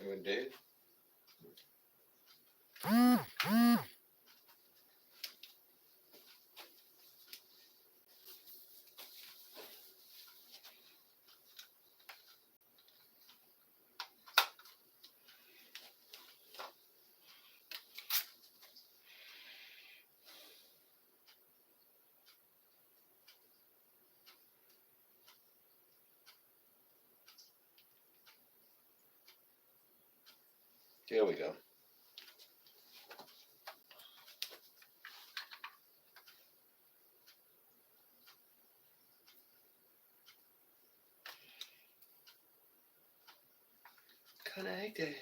Anyone dead? Here we go. Connected.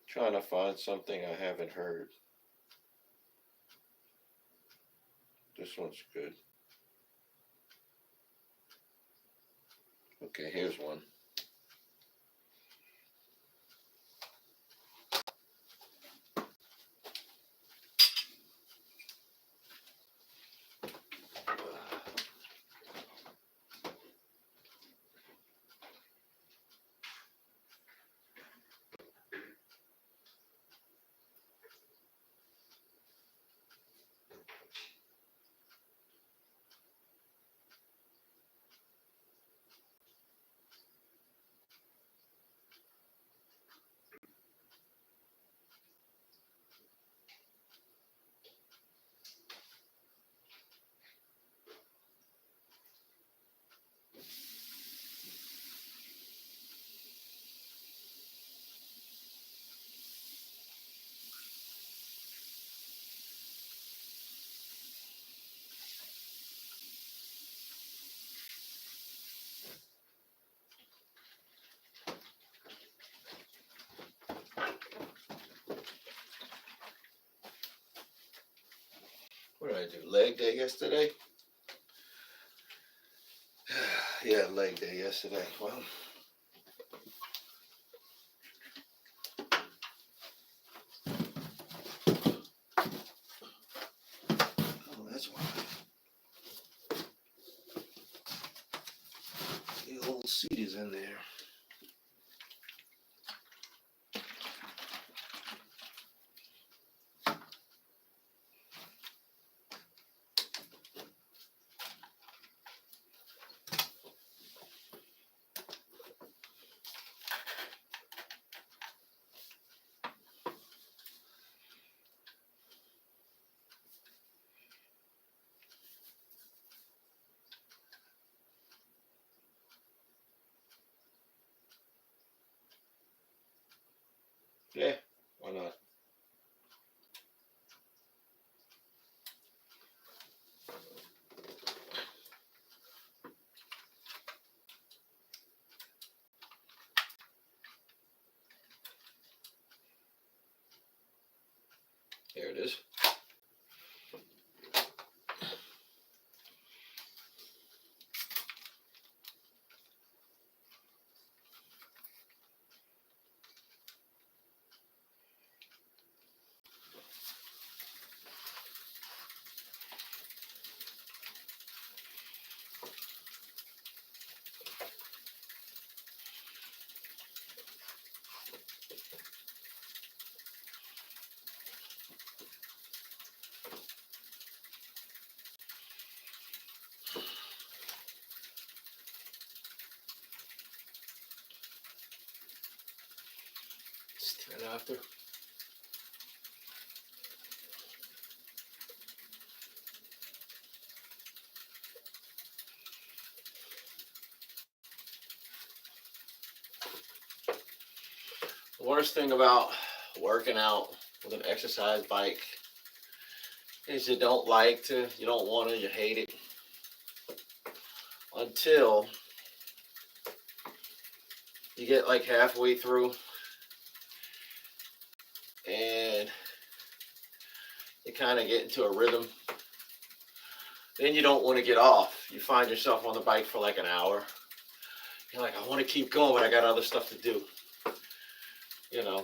Trying to find something I haven't heard. This one's good. Okay, here's one. What did I do? Leg day yesterday? Yeah, leg day yesterday. Well, oh, that's why. The old seat is in there. Yeah, why not? Here it is. right after. The worst thing about working out with an exercise bike is you don't like to, you don't want to, you hate it until you get like halfway through and you kind of get into a rhythm. Then you don't want to get off. You find yourself on the bike for like an hour. You're like, I want to keep going, but I got other stuff to do. You know.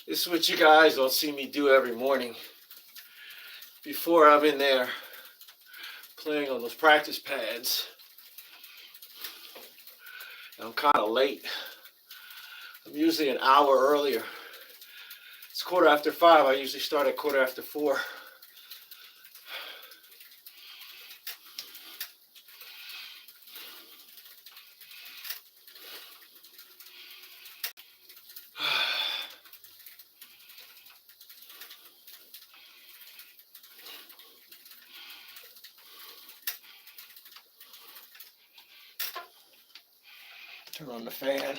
This is what you guys don't see me do every morning. Before I'm in there playing on those practice pads, I'm kind of late. I'm usually an hour earlier. It's 5:15. I usually start at 4:15. Turn on the fan.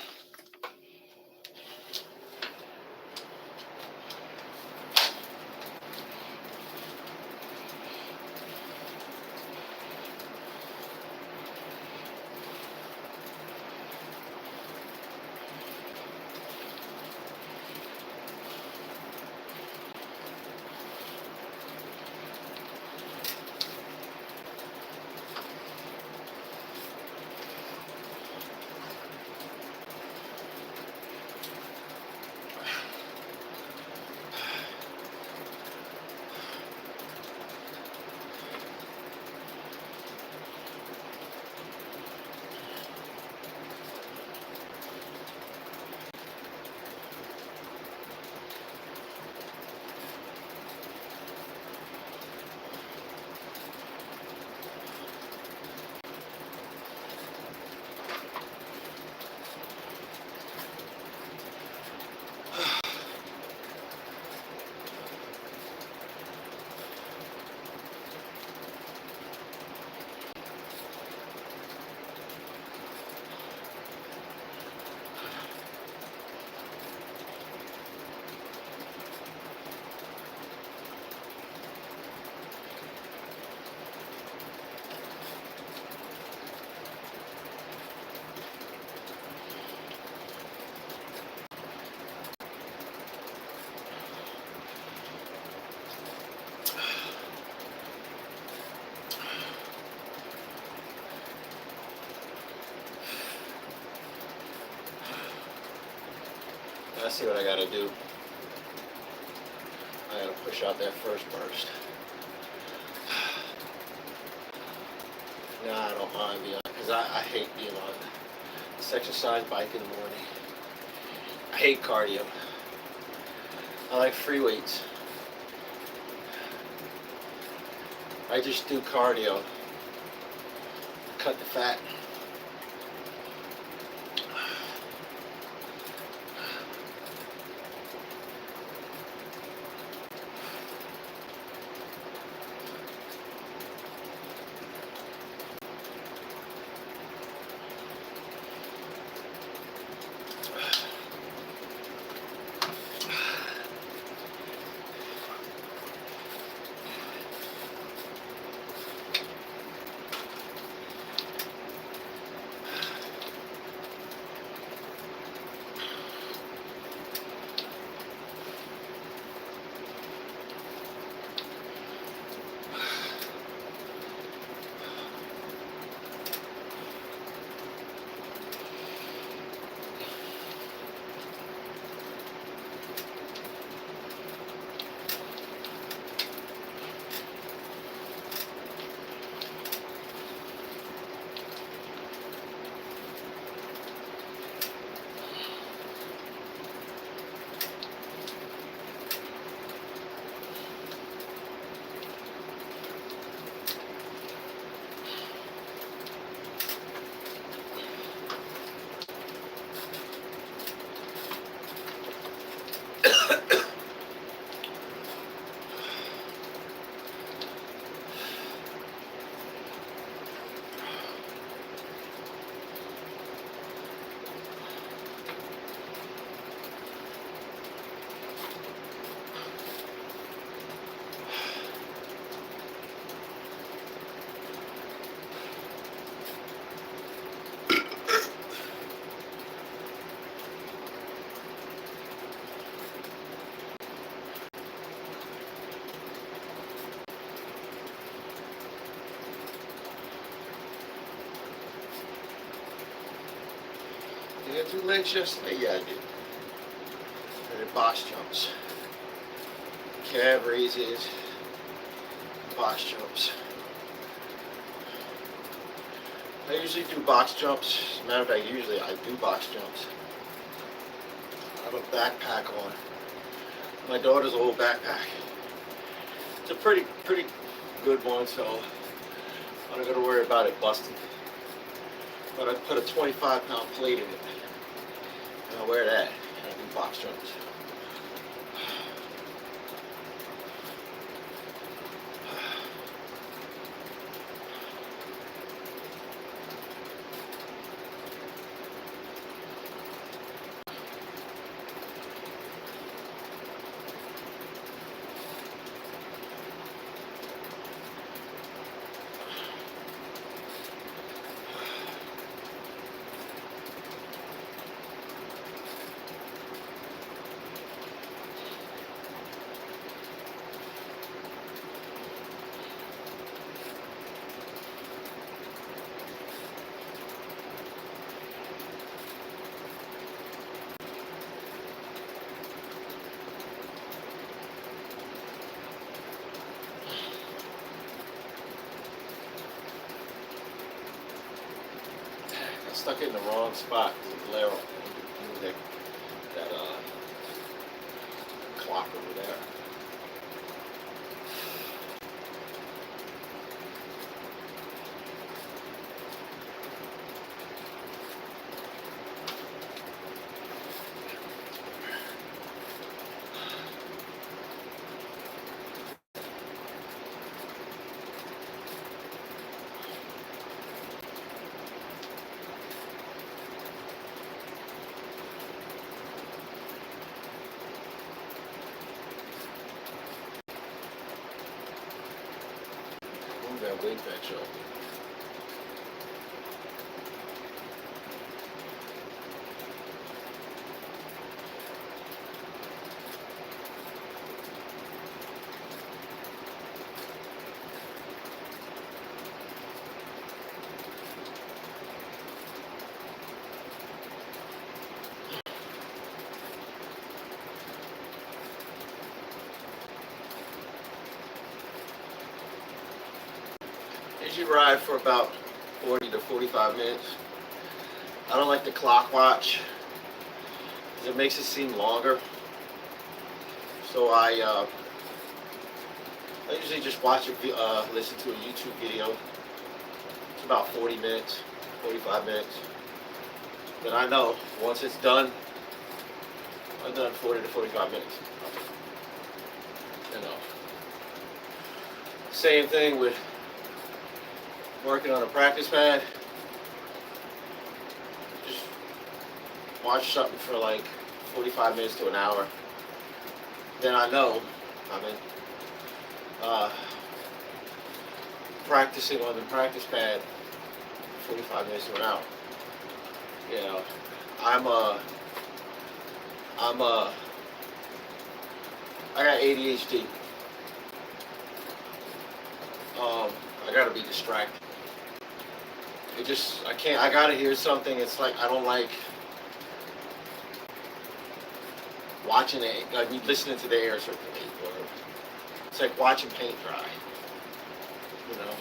I see what I gotta do. I gotta push out that first burst. Nah, I don't mind being on, because I hate being on this exercise bike in the morning. I hate cardio. I like free weights. I just do cardio. Cut the fat. do legs yesterday? Yeah, I did. I did box jumps, calf raises, box jumps. I usually do box jumps. As a matter of fact, usually I do box jumps. I have a backpack on. My daughter's old backpack. It's a pretty good one, so I don't gotta worry about it busting. But I put a 25-pound plate in it. And I wear that. And I do box jumps. Stuck it in the wrong spot. There's a glare on that clock over there. Move that weight bench up. Usually ride for about 40 to 45 minutes. I don't like the clock watch because it makes it seem longer. So I usually just watch listen to a YouTube video. It's about 40 minutes, 45 minutes. Then I know once it's done, I've done 40 to 45 minutes. You know. Same thing with working on a practice pad. Just watch something for like 45 minutes to an hour. Then I know I'm in practicing on the practice pad 45 minutes to an hour. You know, I got ADHD. I gotta be distracted. I gotta hear something. It's like I don't like watching it, like listening to the air circulate, or it's like watching paint dry, you know.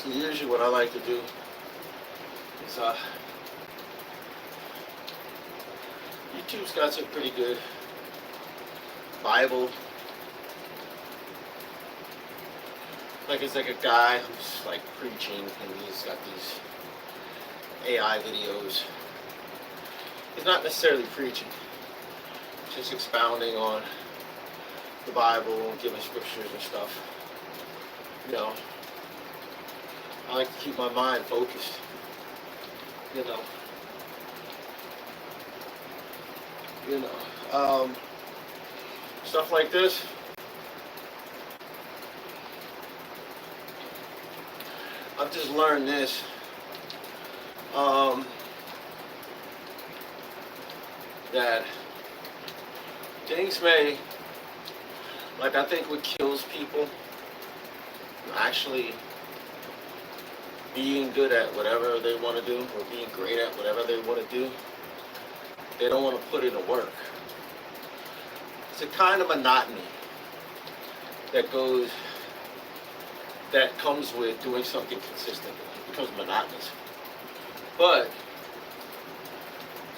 So usually what I like to do is YouTube's got some pretty good Bible. Like it's like a guy who's like preaching and he's got these AI videos. He's not necessarily preaching, just expounding on the Bible and giving scriptures and stuff. You know, I like to keep my mind focused. You know. Stuff like this. I've just learned this. That things may, like I think what kills people actually being good at whatever they want to do or being great at whatever they want to do, they don't want to put in the work. It's a kind of monotony that comes with doing something consistently. It becomes monotonous. But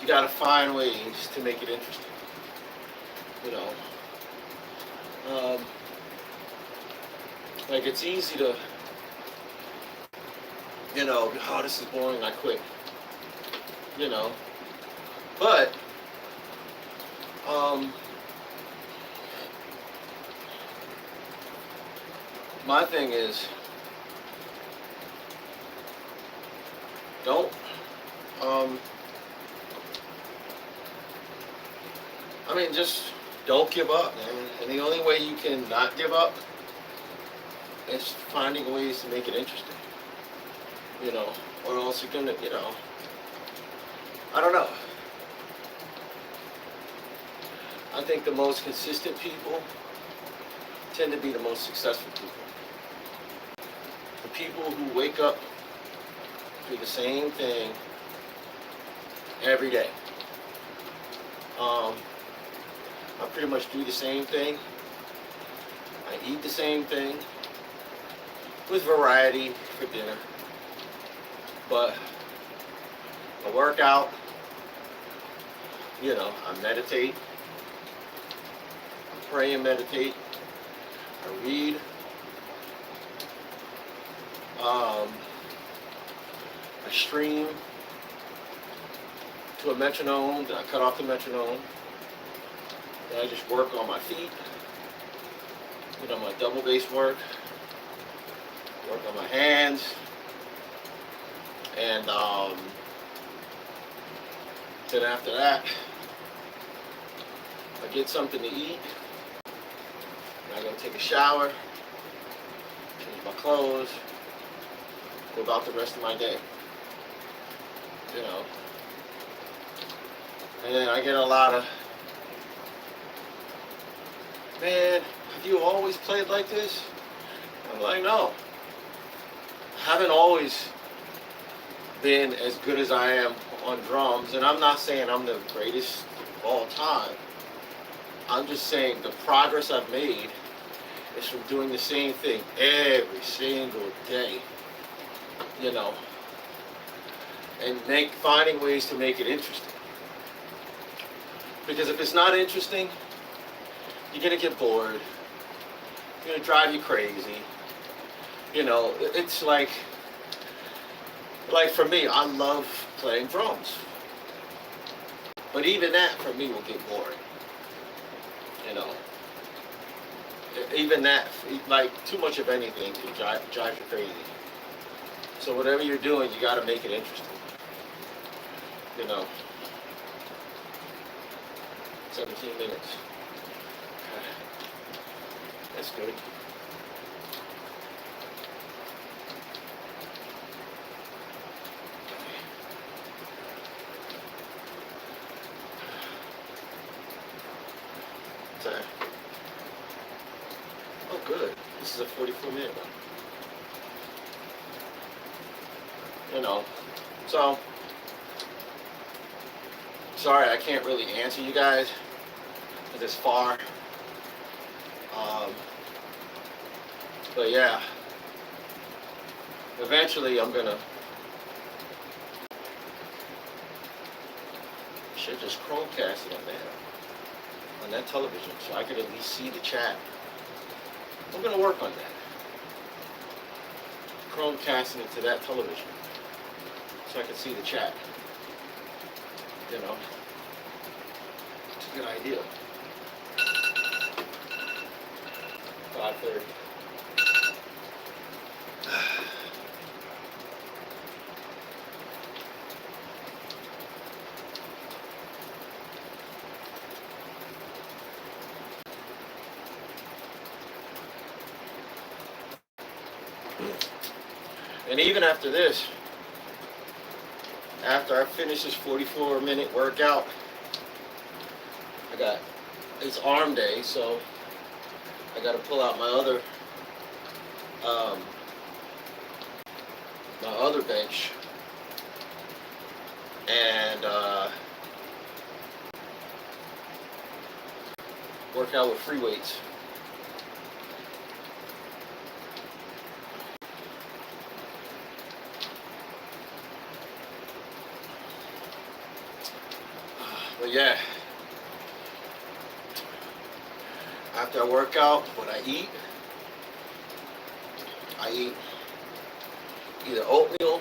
you got to find ways to make it interesting. You know, like it's easy to, oh, this is boring, I quit. But my thing is, just don't give up, man. And the only way you can not give up is finding ways to make it interesting. Or else you're gonna, I don't know. I think the most consistent people tend to be the most successful people. The people who wake up, do the same thing every day. I pretty much do the same thing. I eat the same thing with variety for dinner. But I work out, I meditate, I pray and meditate, I read, I stream to a metronome, then I cut off the metronome, then I just work on my feet, my double bass work on my hands, and then after that, I get something to eat, and I go take a shower, change my clothes, go about the rest of my day. And then I get a lot of, man, have you always played like this? I'm like, no. I haven't always been as good as I am on drums, and I'm not saying I'm the greatest of all time. I'm just saying the progress I've made is from doing the same thing every single day, and finding ways to make it interesting. Because if it's not interesting, you're gonna get bored. It's gonna drive you crazy. It's like for me, I love playing drums. But even that for me will get boring. Even that, like too much of anything can drive you crazy. So whatever you're doing, you gotta make it interesting. 17 minutes. Okay. That's good. Okay. Oh, good. This is a 44-minute one. So, sorry I can't really answer you guys because it's far. But yeah, Eventually, I'm gonna should just Chromecast it on there, on that television, so I could at least see the chat. I'm gonna work on that. Chromecasting it to that television, so I can see the chat. You know, it's a good idea. 5:30. And even after this, after I finish this 44-minute workout, it's arm day, so I got to pull out my other bench and work out with free weights. But yeah, after I work out, what I eat either oatmeal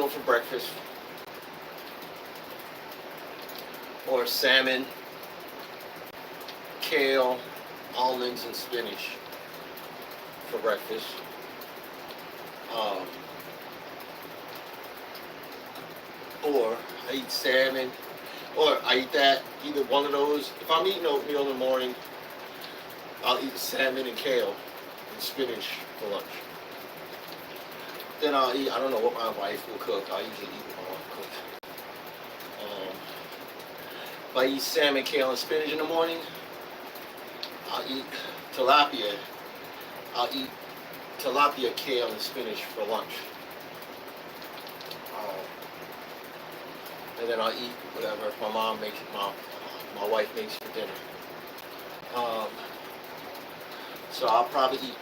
for breakfast, or salmon, kale, almonds, and spinach for breakfast. Or I eat salmon, or I eat that, either one of those. If I'm eating oatmeal in the morning, I'll eat salmon and kale and spinach for lunch. Then I'll eat, I don't know what my wife will cook. I usually eat what my wife cooks. If I eat salmon, kale, and spinach in the morning, I'll eat tilapia. I'll eat tilapia, kale, and spinach for lunch. And then I'll eat whatever if my mom makes it, my wife makes for dinner. So I'll probably eat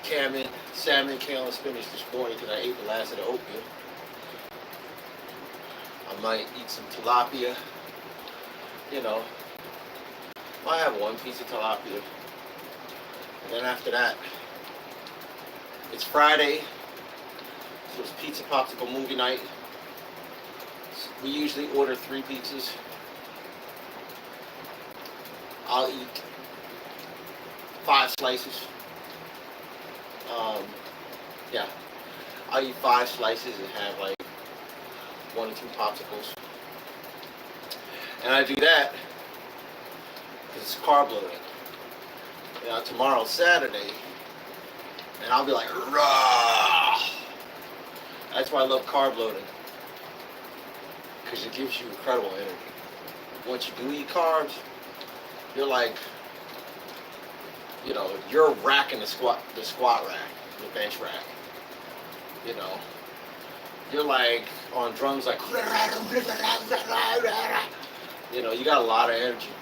salmon, kale, and spinach this morning because I ate the last of the oatmeal. I might eat some tilapia. You know, I have one piece of tilapia. And then after that, it's Friday, so it's pizza popsicle movie night. We usually order 3 pizzas. I'll eat 5 slices. I'll eat 5 slices and have like 1 or 2 popsicles. And I do that because it's carb loading. Tomorrow's Saturday, and I'll be like, rah! That's why I love carb loading. Because it gives you incredible energy. Once you do eat carbs, you're like, you're racking the squat rack, the bench rack. You're like on drums, like, you got a lot of energy.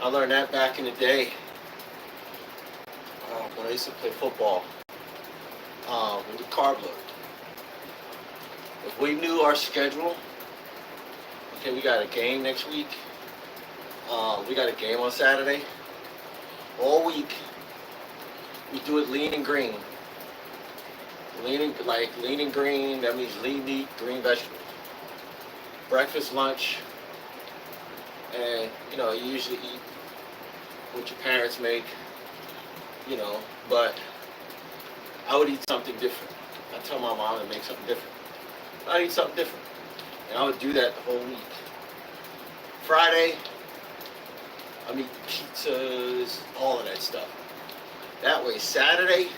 I learned that back in the day when I used to play football. We would carb load. If we knew our schedule, okay, we got a game next week. We got a game on Saturday. All week, we do it lean and green. Lean and green, that means lean meat, green vegetables. Breakfast, lunch, and, you usually eat what your parents make, but I would eat something different. I tell my mom to make something different. I'd eat something different. And I would do that the whole week. Friday, I'm eating pizzas, all of that stuff. That way, Saturday,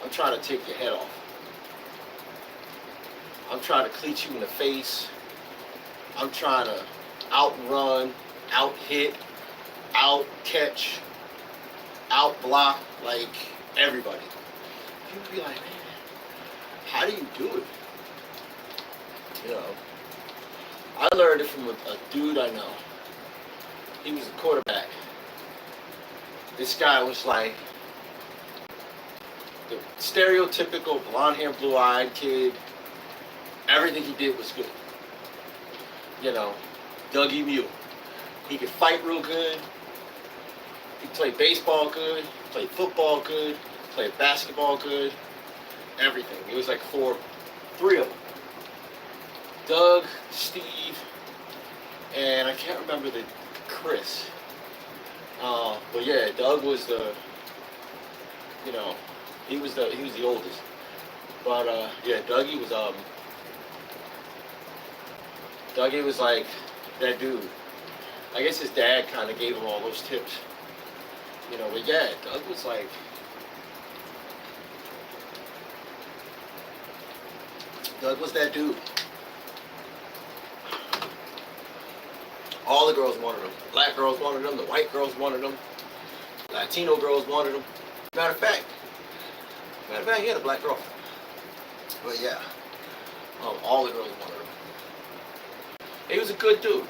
I'm trying to take your head off. I'm trying to cleat you in the face. I'm trying to outrun, out-hit, out-catch, out-block, like everybody. People be like, man, how do you do it? I learned it from a dude I know. He was a quarterback. This guy was like, the stereotypical blonde hair, blue eyed kid. Everything he did was good. You know, Dougie Mew. He could fight real good. He played baseball good. Played football good. Played basketball good. Everything. It was like three of them. Doug, Steve, and I can't remember the Chris. But yeah, Doug was you know, he was the oldest. But yeah, Dougie was like that dude. I guess his dad kind of gave him all those tips. You know, but yeah, Doug was like, Doug was that dude. All the girls wanted him. Black girls wanted him. The white girls wanted him. Latino girls wanted him. Matter of fact, he had a black girl. But yeah, all the girls wanted him. He was a good dude.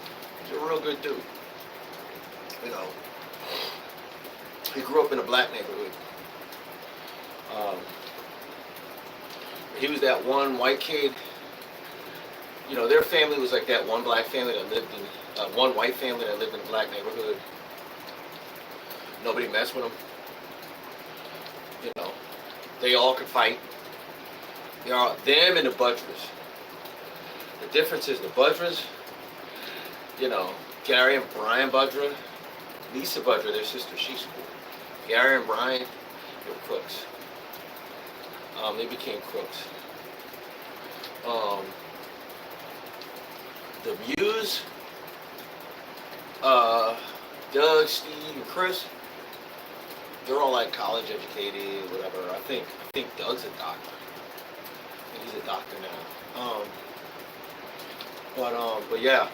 He was a real good dude. You know, he grew up in a black neighborhood. He was that one white kid. You know, their family was like that one black family that lived in, one white family that lived in a black neighborhood. Nobody messed with them. You know, they all could fight. Them and the Budras. The difference is the Budras, you know, Gary and Brian Budra, Lisa Budra, their sister, she's cool. Gary and Brian, they were crooks. They became crooks. The Mews, Doug, Steve, and Chris, they're all like college educated, whatever. I think Doug's a doctor. I think he's a doctor now. But yeah.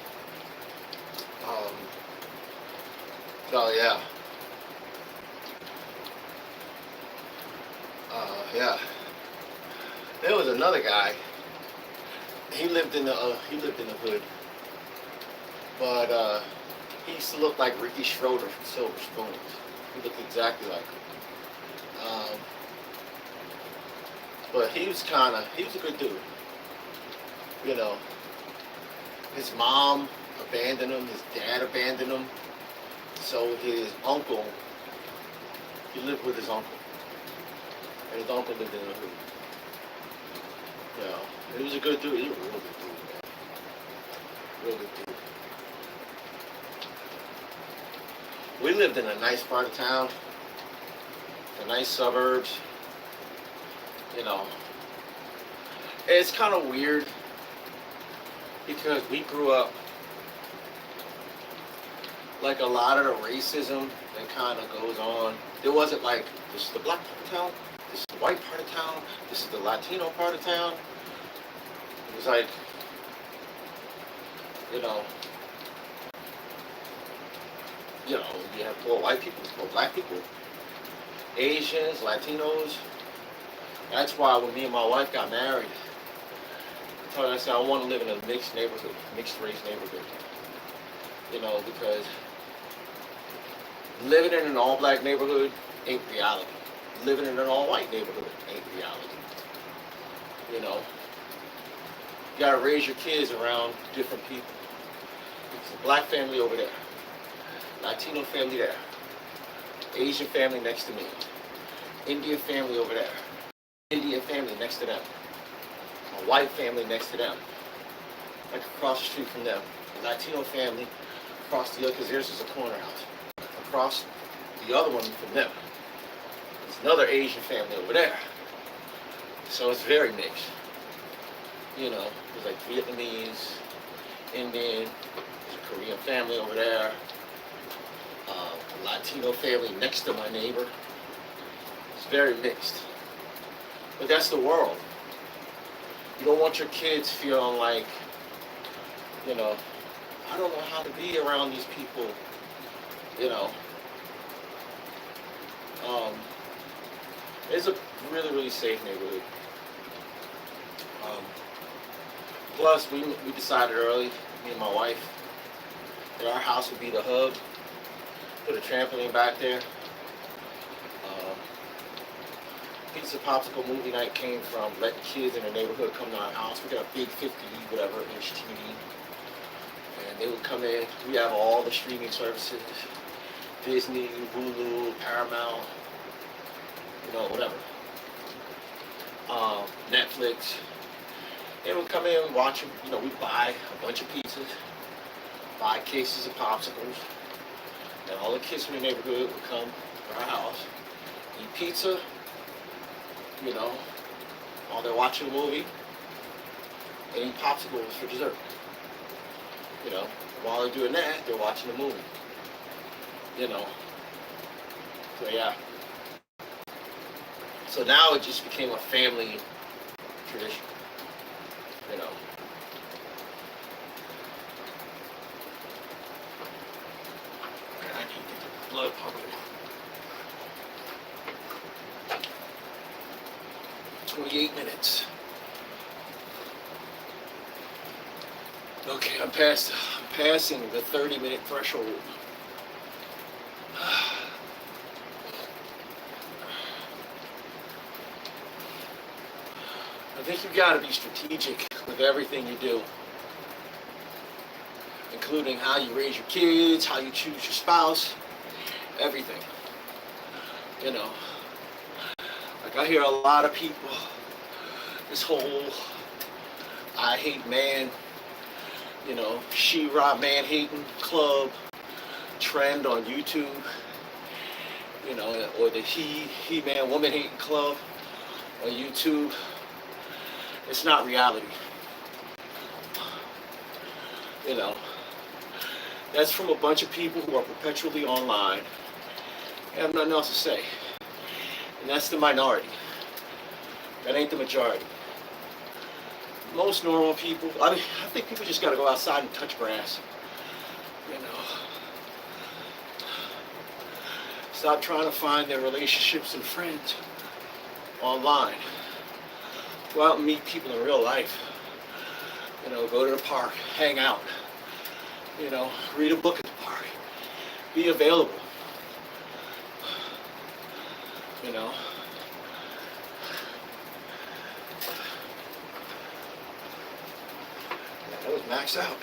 So yeah. Yeah. There was another guy. He lived in the hood, but he used to look like Ricky Schroeder from Silver Spoons. He looked exactly like him. But he was a good dude. You know, his mom abandoned him, his dad abandoned him, so his uncle, he lived with his uncle, and his uncle lived in the hood. You know, he was a good dude. He was a real good dude, man. Real good dude. We lived in a nice part of town, the nice suburbs. You know, it's kind of weird because we grew up like a lot of the racism that kind of goes on. There wasn't like, this is the black part of town, this is the white part of town, this is the Latino part of town. It was like, you know, you have poor white people, poor black people, Asians, Latinos. That's why when me and my wife got married, I told her, I said, I want to live in a mixed neighborhood, mixed race neighborhood. You know, because living in an all black neighborhood ain't reality. Living in an all white neighborhood ain't reality. You know, you gotta raise your kids around different people. It's a black family over there, Latino family there, Asian family next to me, Indian family over there, Indian family next to them, a white family next to them, like across the street from them, a Latino family across the other, because theirs is a corner house, across the other one from them. There's another Asian family over there. So it's very mixed. You know, there's like Vietnamese, Indian, there's a Korean family over there, a Latino family next to my neighbor. It's very mixed. But that's the world. You don't want your kids feeling like, you know, I don't know how to be around these people, you know. It's a really, really safe neighborhood. Plus, we decided early, me and my wife, that our house would be the hub. Put a trampoline back there. Pizza Popsicle movie night came from letting kids in the neighborhood come to our house. We got a big 50 whatever inch TV, and they would come in. We have all the streaming services: Disney, Hulu, Paramount, whatever. Netflix. They would come in and watch them. We'd buy a bunch of pizzas, buy cases of popsicles, and all the kids from the neighborhood would come to our house, eat pizza, while they're watching a movie, and eat popsicles for dessert. While they're doing that, they're watching a movie. So yeah. So now it just became a family tradition. I need to get the blood pumping. 28 minutes. Okay, I'm passing the 30-minute threshold. I think you've got to be strategic with everything you do, including how you raise your kids, how you choose your spouse, everything. Like I hear a lot of people, this whole I hate man, she-ra man hating club trend on YouTube, or the he-man woman hating club on YouTube. It's not reality. That's from a bunch of people who are perpetually online and have nothing else to say. And that's the minority. That ain't the majority. Most normal people, I think people just gotta go outside and touch grass. Stop trying to find their relationships and friends online. Go out and meet people in real life. Go to the park, hang out. Read a book at the park. Be available. That was maxed out.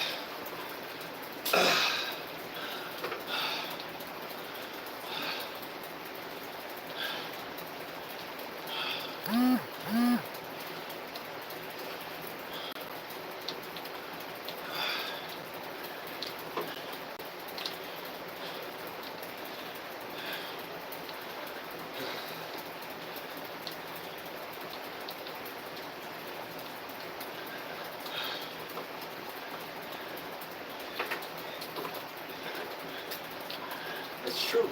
It's true.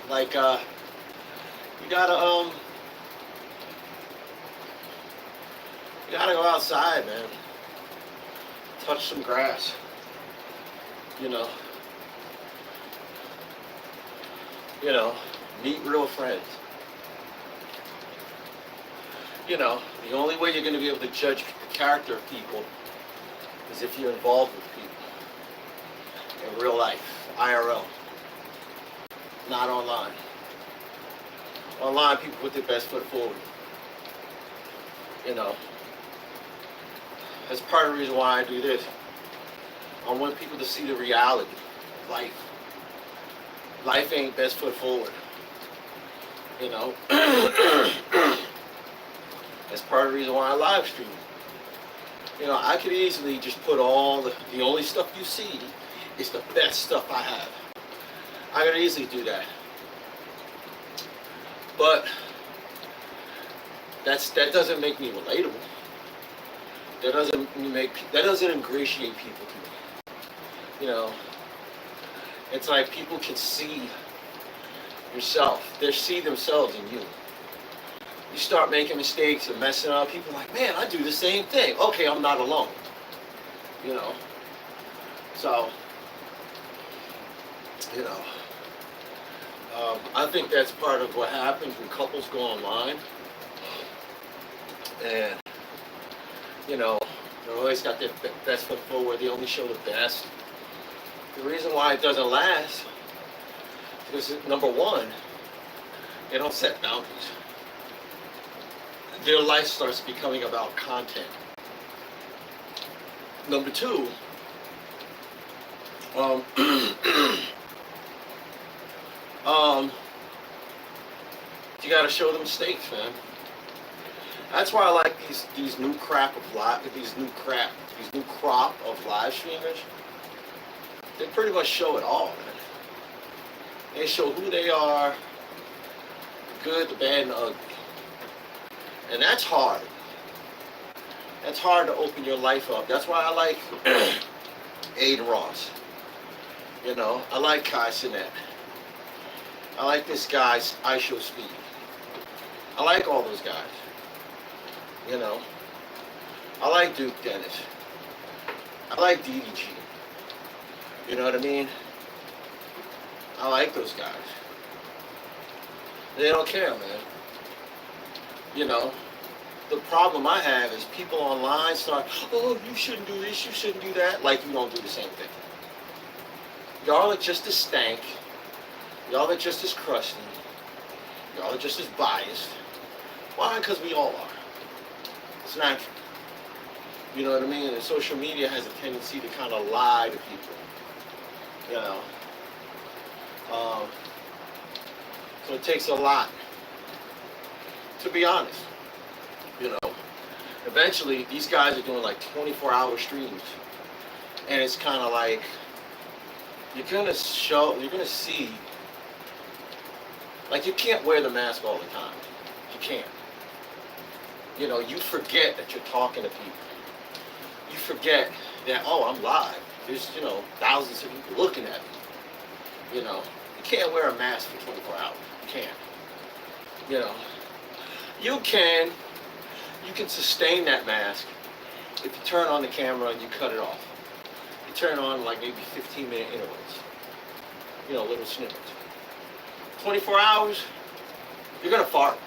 Like you gotta go outside, man. Touch some grass. Meet real friends. The only way you're going to be able to judge the character of people is if you're involved with people in real life, IRL, not online. Online, people put their best foot forward. That's part of the reason why I do this. I want people to see the reality of life. Life ain't best foot forward. That's part of the reason why I live stream. I could easily just put all the only stuff you see is the best stuff I have. I could easily do that. But that doesn't make me relatable. That doesn't ingratiate people to me. It's like people can see yourself. They see themselves in you. You start making mistakes and messing up, people are like, man, I do the same thing. Okay, I'm not alone. So, I think that's part of what happens when couples go online, and they always got their best foot forward. They only show the best. The reason why it doesn't last is because, number one, they don't set boundaries. Their life starts becoming about content. Number two, you got to show them mistakes, man. That's why I like these new crop of live streamers. They pretty much show it all, man. They show who they are, the good, the bad, and the ugly. And that's hard. That's hard to open your life up. That's why I like Aiden Ross. I like Kai Cenat. I like this guy's I Show Speed. I like all those guys. I like Duke Dennis. I like DDG. You know what I mean? I like those guys. They don't care, man. The problem I have is people online start, oh, you shouldn't do this, you shouldn't do that, like you don't do the same thing. Y'all are just as stank. Y'all are just as crusty. Y'all are just as biased. Why? Because we all are. It's natural. You know what I mean? And social media has a tendency to kind of lie to people. So it takes a lot, to be honest. Eventually these guys are doing like 24-hour streams, and it's kind of like you're gonna see, like, you can't wear the mask all the time. You can't. You forget that you're talking to people. You forget that, oh, I'm live. There's thousands of people looking at me. You can't wear a mask for 24 hours. You can't. You can sustain that mask if you turn on the camera and you cut it off. You turn on like maybe 15-minute intervals. Little snippets. 24 hours, you're gonna fart.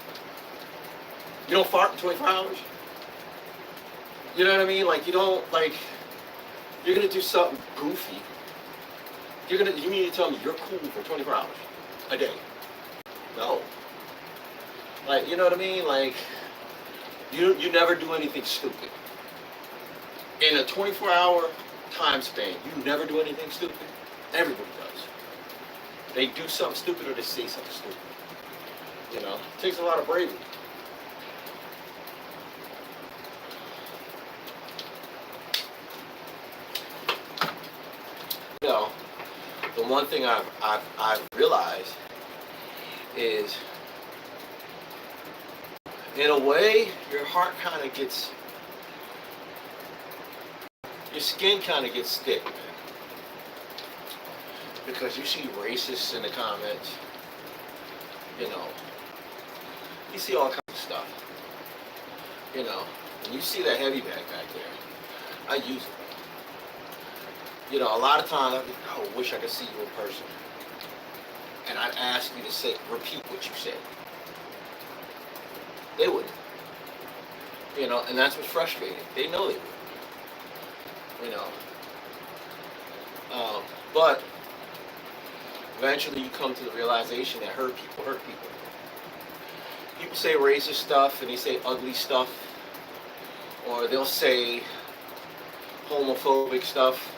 You don't fart in 24 hours? You know what I mean? Like, you don't, like, you're gonna do something goofy. You mean to tell me you're cool for 24 hours a day? No. Like, you know what I mean? Like, you never do anything stupid. In a 24-hour time span, you never do anything stupid. Everybody does. They do something stupid or they say something stupid. It takes a lot of bravery. The one thing I've realized is, in a way, your heart kind of gets, your skin kind of gets thick, man. Because you see racists in the comments, you see all kinds of stuff, and you see that heavy bag back there. I use it. A lot of times I think, oh, I wish I could see you in person. And I'd ask you to repeat what you said. They wouldn't. And that's what's frustrating. They know they would. But eventually you come to the realization that hurt people. People say racist stuff and they say ugly stuff, or they'll say homophobic stuff.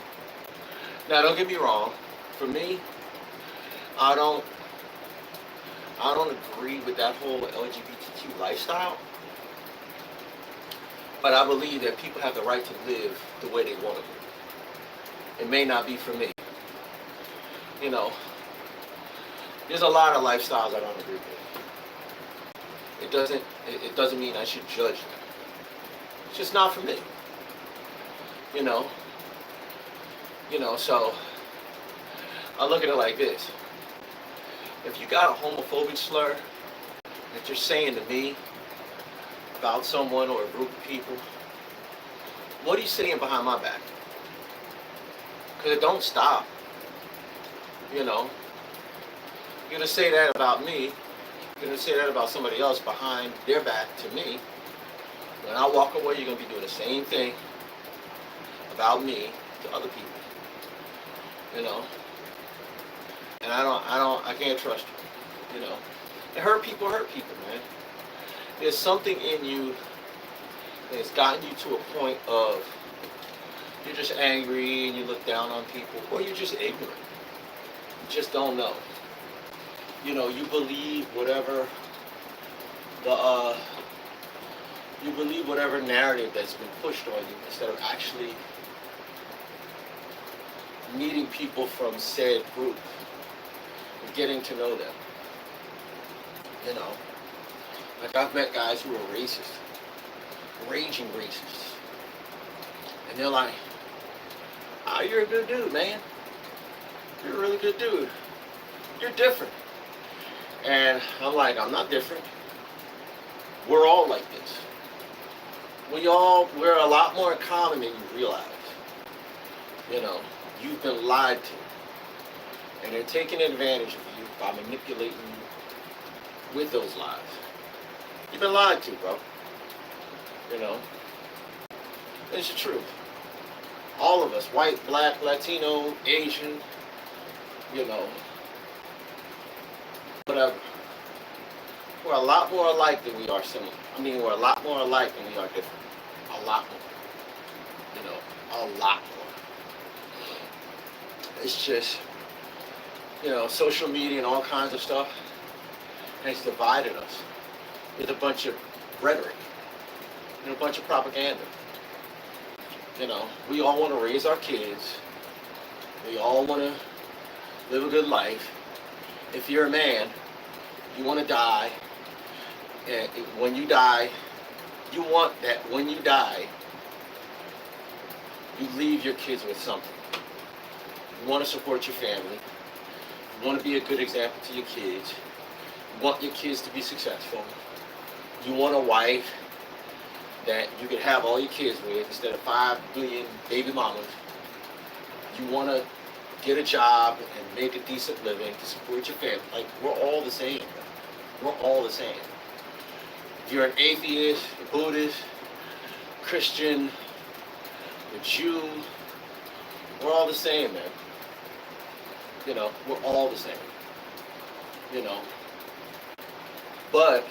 Now, don't get me wrong. For me, I don't agree with that whole LGBTQ lifestyle. But I believe that people have the right to live the way they want to live. It may not be for me. There's a lot of lifestyles I don't agree with. It doesn't mean I should judge them. It's just not for me. So I look at it like this. If you got a homophobic slur that you're saying to me about someone or a group of people, what are you saying behind my back? Because it don't stop. You're gonna say that about me. You're gonna say that about somebody else behind their back to me. When I walk away, you're gonna be doing the same thing about me to other people. You know. And I can't trust you. You know. And hurt people, man. There's something in you that's gotten you to a point of you're just angry and you look down on people, or you're just ignorant. You just don't know. You know, you believe whatever narrative that's been pushed on you instead of actually meeting people from said group and getting to know them. You know, like I've met guys who are racist, raging racists, and they're like, "Ah, you're a good dude, man. You're a really good dude. You're different." And I'm like, I'm not different. We're all like this. We're a lot more in common than you realize. You know, you've been lied to, and they're taking advantage of you by manipulating you with those lies. You've been lied to, bro. You know, it's the truth. All of us, white, black, Latino, Asian, you know, whatever. We're a lot more alike than we are similar. I mean, we're a lot more alike than we are different. A lot more. You know, a lot more. It's just, you know, social media and all kinds of stuff has divided us with a bunch of rhetoric and a bunch of propaganda. You know, we all want to raise our kids. We all want to live a good life. If you're a man, you want to die. And when you die, you want that when you die, you leave your kids with something. You want to support your family. You want to be a good example to your kids. You want your kids to be successful. You want a wife that you can have all your kids with instead of 5 billion baby mamas. You want to get a job and make a decent living to support your family. Like, we're all the same. We're all the same. If you're an atheist, a Buddhist, Christian, a Jew, we're all the same, man. You know, we're all the same. You know. But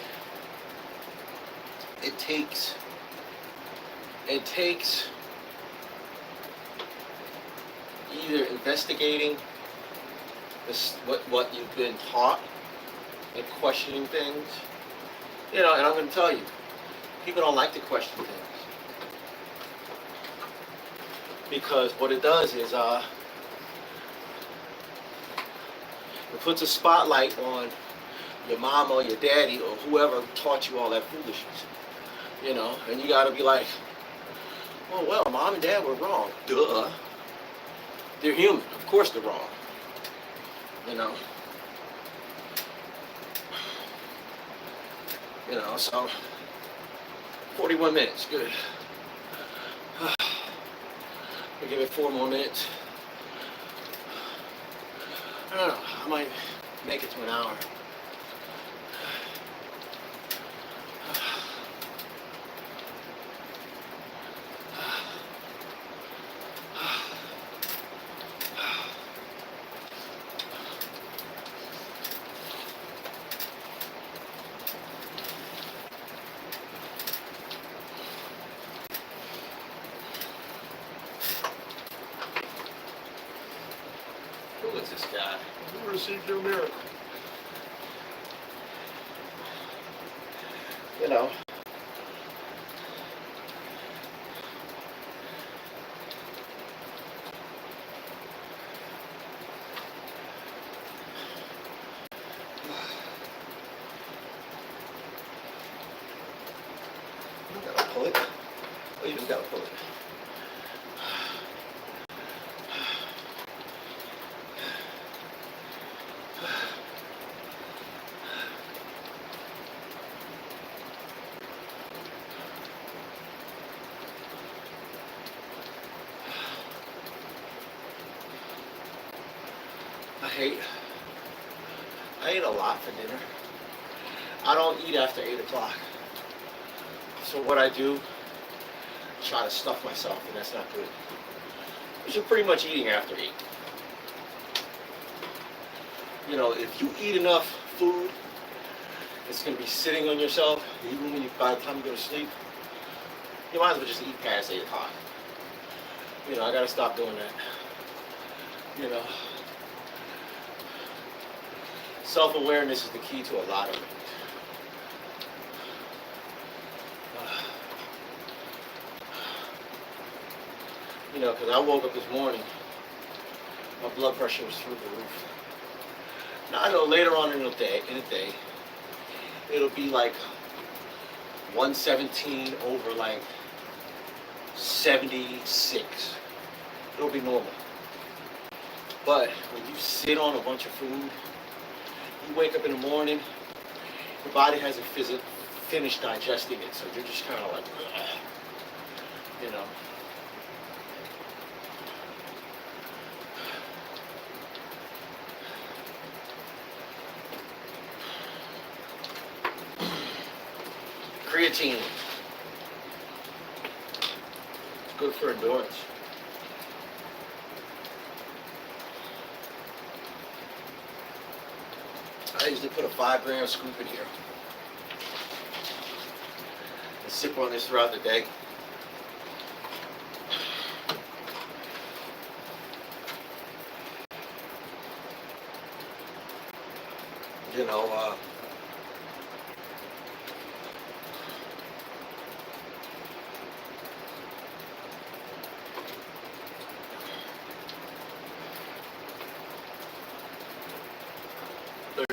it takes either investigating what you've been taught and questioning things. You know, and I'm going to tell you, people don't like to question things. Because what it does is it puts a spotlight on your mama or your daddy or whoever taught you all that foolishness. You know, and you got to be like, well, mom and dad were wrong. Duh. They're human. Of course they're wrong. You know. You know, so 41 minutes, good. We'll give it 4 more minutes. I don't know, I might make it to an hour. Who is this guy? You received your miracle. You know. You gotta pull it. Oh, you just gotta pull it. I eat a lot for dinner. I don't eat after 8 o'clock. So what I do, try to stuff myself, and that's not good. Because you're pretty much eating after 8. You know, if you eat enough food, it's going to be sitting on yourself, even when by the time you go to sleep. You might as well just eat past 8 o'clock. You know, I got to stop doing that. You know, self-awareness is the key to a lot of it. You know, because I woke up this morning, my blood pressure was through the roof. Now I know later on in the day, it'll be like 117 over like 76. It'll be normal. But when you sit on a bunch of food, you wake up in the morning, your body hasn't finished digesting it, so you're just kind of like, ugh, you know. Creatine. It's good for endurance. I usually put a 5-gram scoop in here and sip on this throughout the day. You know,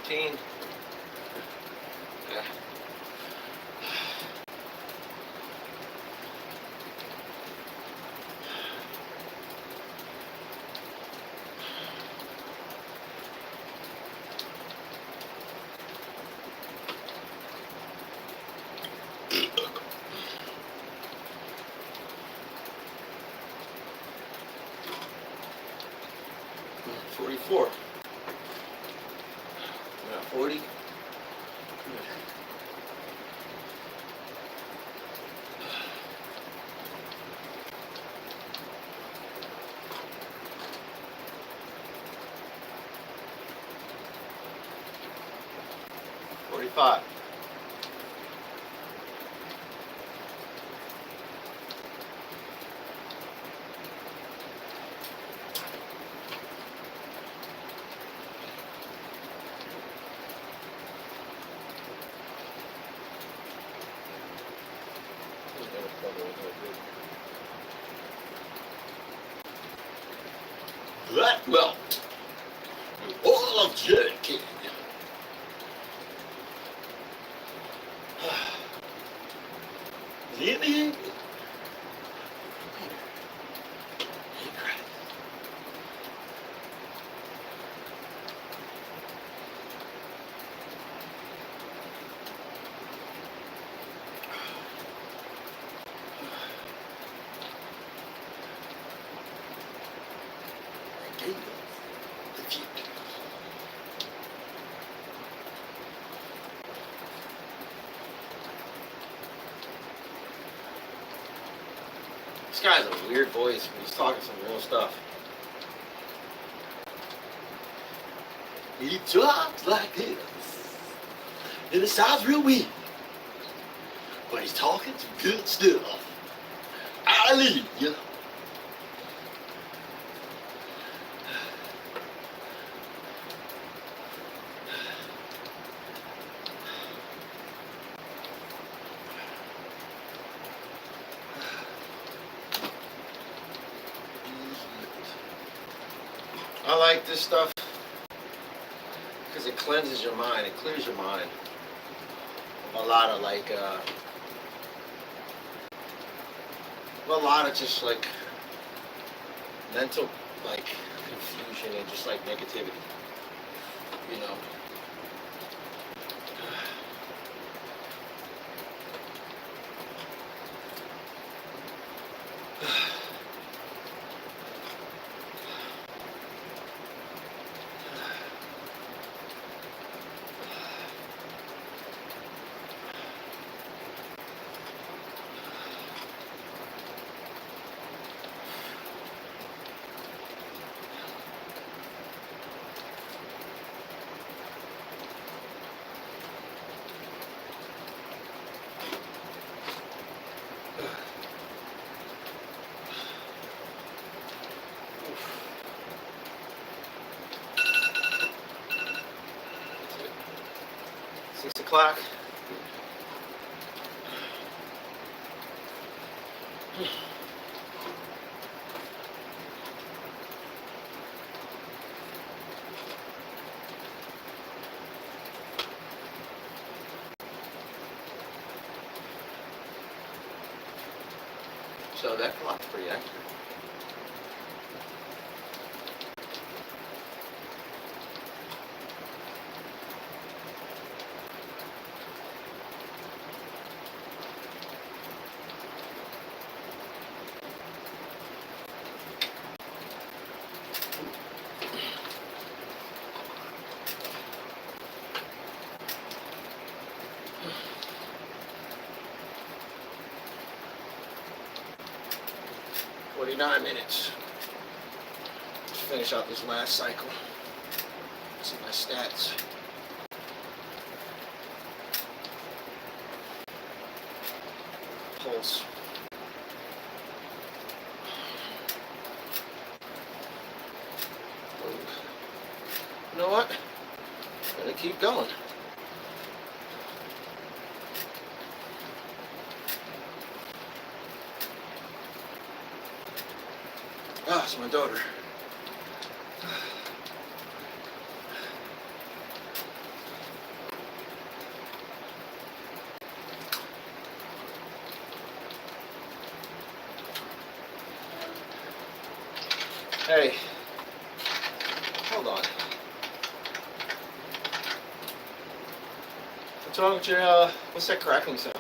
13. Yeah. Hmm, 44. 40. $45. Black melt, all of jerky. Lily. This guy has a weird voice, but he's talking some real stuff. He talks like this, and it sounds real weird, but he's talking some good stuff. Hallelujah. I like this stuff because it cleanses your mind, it clears your mind of a lot of like, a lot of just like mental like confusion and just like negativity, you know. 6 o'clock. So that clock's pretty accurate. "49 minutes. Let's finish out this last cycle. See my stats. Pulse. You know what? I'm gonna keep going. Ah, it's my daughter. Hey, hold on. What's wrong with your, what's that crackling sound?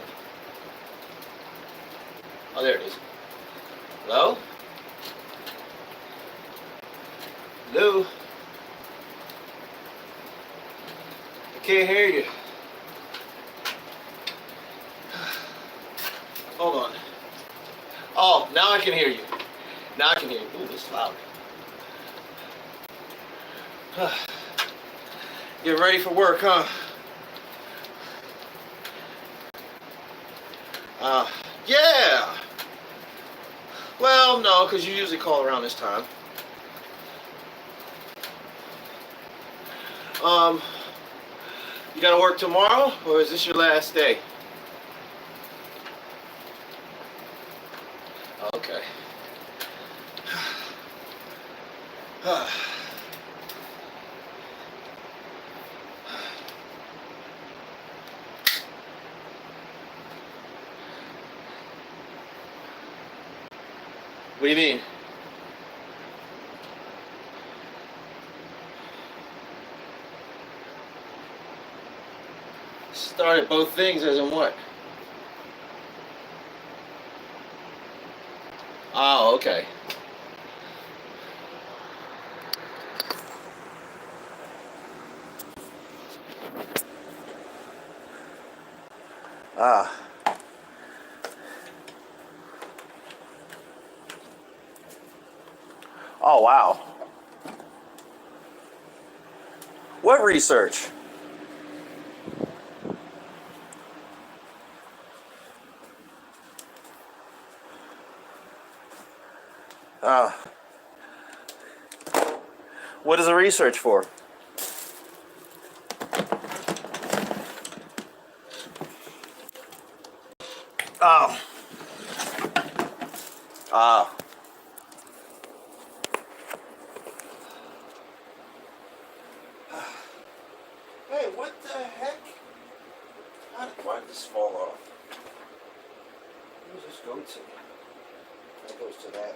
Oh, there it is. Hello? Hello? I can't hear you. Hold on. Oh, now I can hear you. Now I can hear you. Ooh, this is loud. Get ready for work, huh? Yeah. Well, no, because you usually call around this time. You gotta work tomorrow, or is this your last day? Okay. What do you mean? Started both things as in what? Oh, okay. Ah. Oh, wow. What research? What is the research for? Oh. Ah. Hey, what the heck? Why did this fall off? Where does this go to? That goes to that.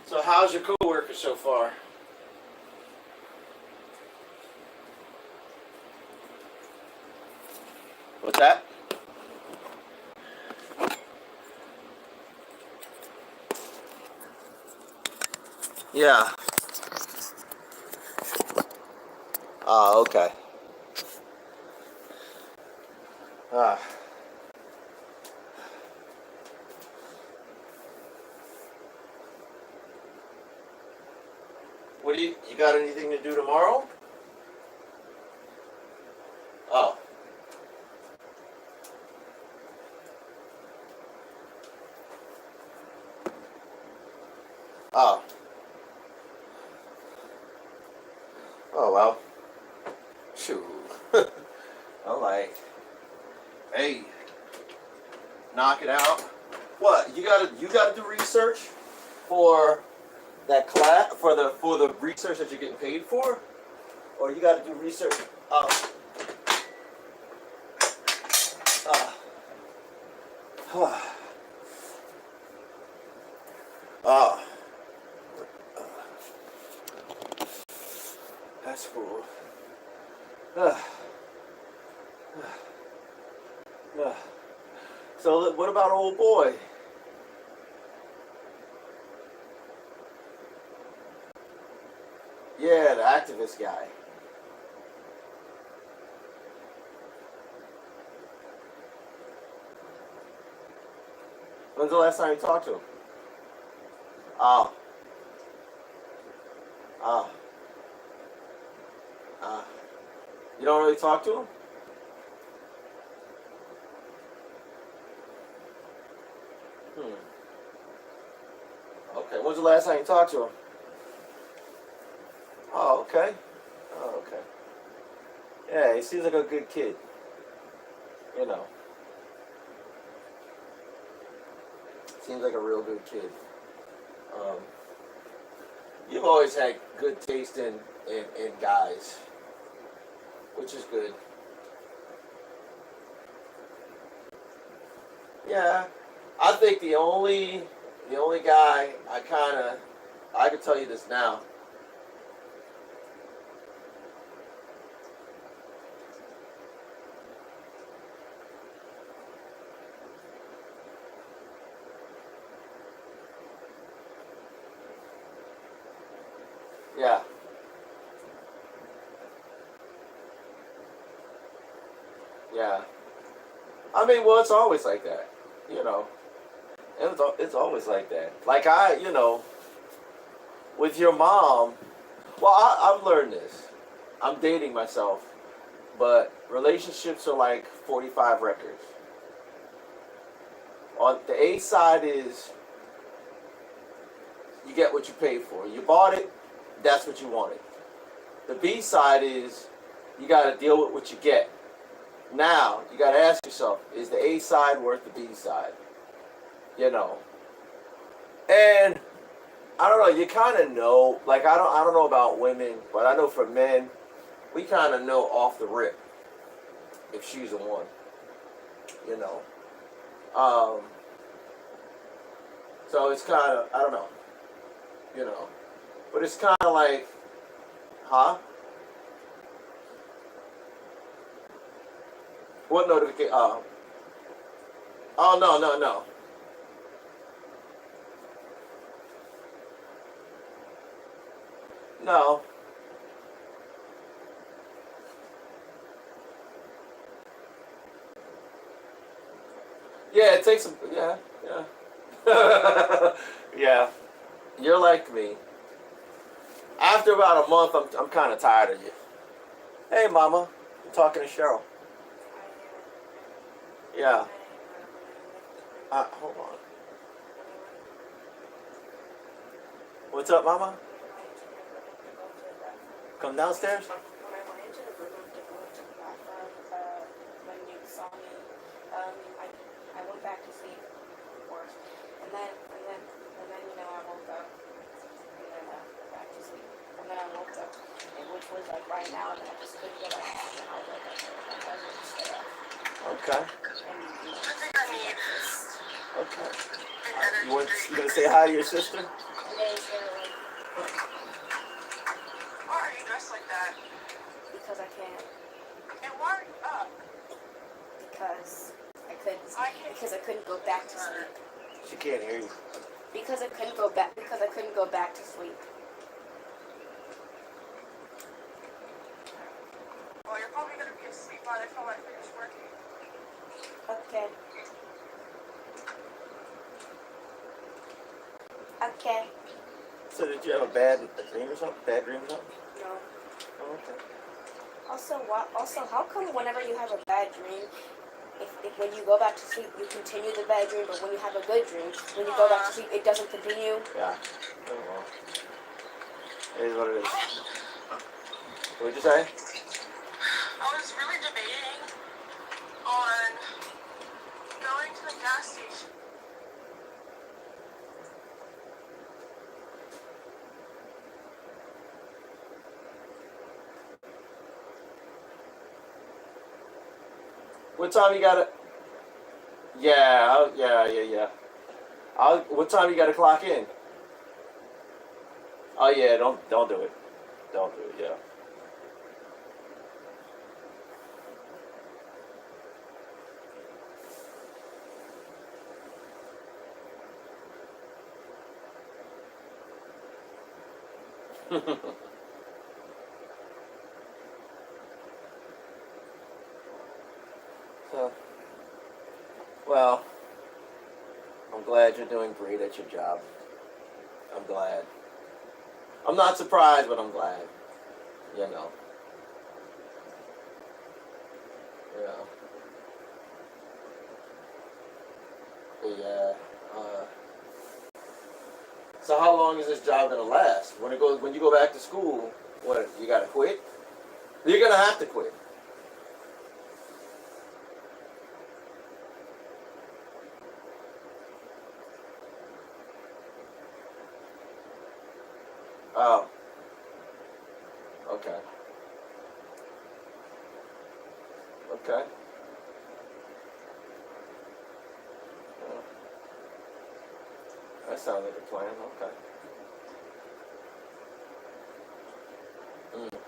So how's your coworker so far? What's that? Yeah. Ah, okay. Ah. What do you got anything to do tomorrow? Oh. Oh. Oh well. Shoot. I'm like, hey, knock it out. What? You gotta do research for that class for the research that you're getting paid for, or you gotta do research. Uh, uh, that's cool. So what about old boy? Yeah, the activist guy. When's the last time you talked to him? Oh. Oh. You don't really talk to him? Okay. When's the last time you talked to him? Oh, okay. Oh, okay. Yeah, he seems like a good kid. You know. Seems like a real good kid. You've always had good taste in guys, which is good. Yeah, I think the only guy I can tell you this now. Yeah. Yeah. I mean, well, it's always like that, you know. It's always like that. Like with your mom. Well, I've learned this. I'm dating myself, but relationships are like 45 records. On the A side is you get what you paid for. You bought it, that's what you wanted. The B side is you got to deal with what you get. Now you got to ask yourself: is the A side worth the B side? You know. And I don't know. You kind of know. Like I don't know about women, but I know for men, we kind of know off the rip if she's the one. You know. So it's kind of I don't know. You know, but it's kind of like, huh? What notification? Oh no. No. Yeah, it takes yeah. Yeah. You're like me. After about a month, I'm kind of tired of you. Hey, Mama. I'm talking to Cheryl. Yeah. Hold on. What's up, Mama? Come downstairs? When I went into the room to go into the bathroom, when you saw me, I went back to sleep, of course, and then I woke up, and then I went back to sleep, and then I woke up, and which was like right now, and I just couldn't get up, and I was like, I was just stay up. Okay. And Okay. You gonna say hi to your sister? Why are you dressed like that? Because I can. And why are you up? Because I couldn't go back to sleep. She can't hear you. Because I couldn't go back to sleep. Well, you're probably gonna be asleep by the time I finish working. Okay. Okay. So did you have a bad dream or something? Bad dream or something? No. Oh, okay. Also, how come whenever you have a bad dream, if when you go back to sleep, you continue the bad dream, but when you have a good dream, when you go back to sleep, it doesn't continue? Yeah. Oh well. It is what it is. What'd you say? I was really debating on going to the gas station. What time you gotta? Yeah, yeah. What time you gotta clock in? Oh yeah, don't do it. Don't do it. Yeah. So, well, I'm glad you're doing great at your job. I'm glad. I'm not surprised, but I'm glad. You know. Yeah. Yeah. So how long is this job gonna last? When you go back to school, what you gotta quit? You're gonna have to quit. Oh. Okay. Okay. Well, that sounds like a plan. Okay. Mm.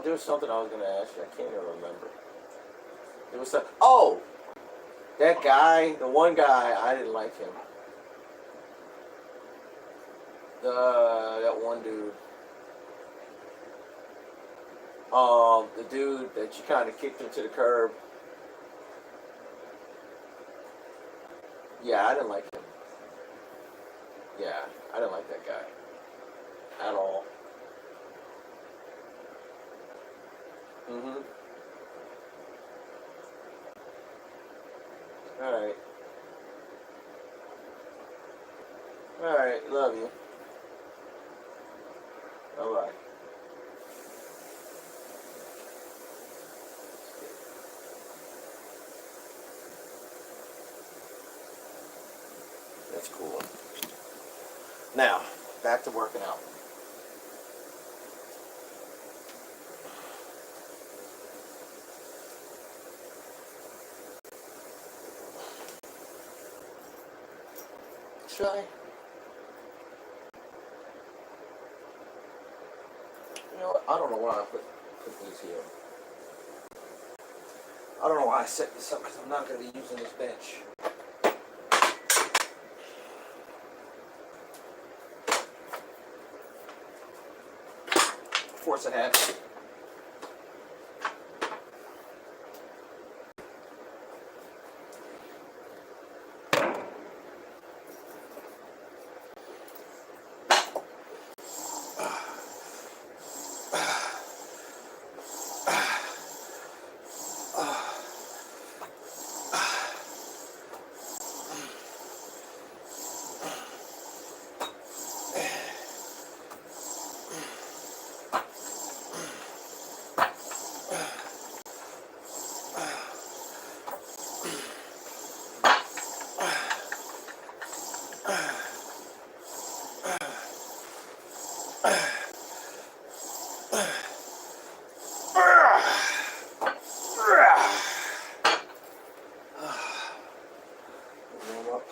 There was something I was gonna ask you. I can't even remember. There was some. Oh, that guy, the one guy, I didn't like him. That one dude. The dude that you kind of kicked him to the curb. Yeah, I didn't like him. Yeah, I didn't like that guy at all. Mhm. All right. All right. Love you. Bye bye. That's cool. Now, back to working out. Should I? You know what? I don't know why I put these here. I don't know why I set this up because I'm not going to be using this bench. Force of habit. Warm up.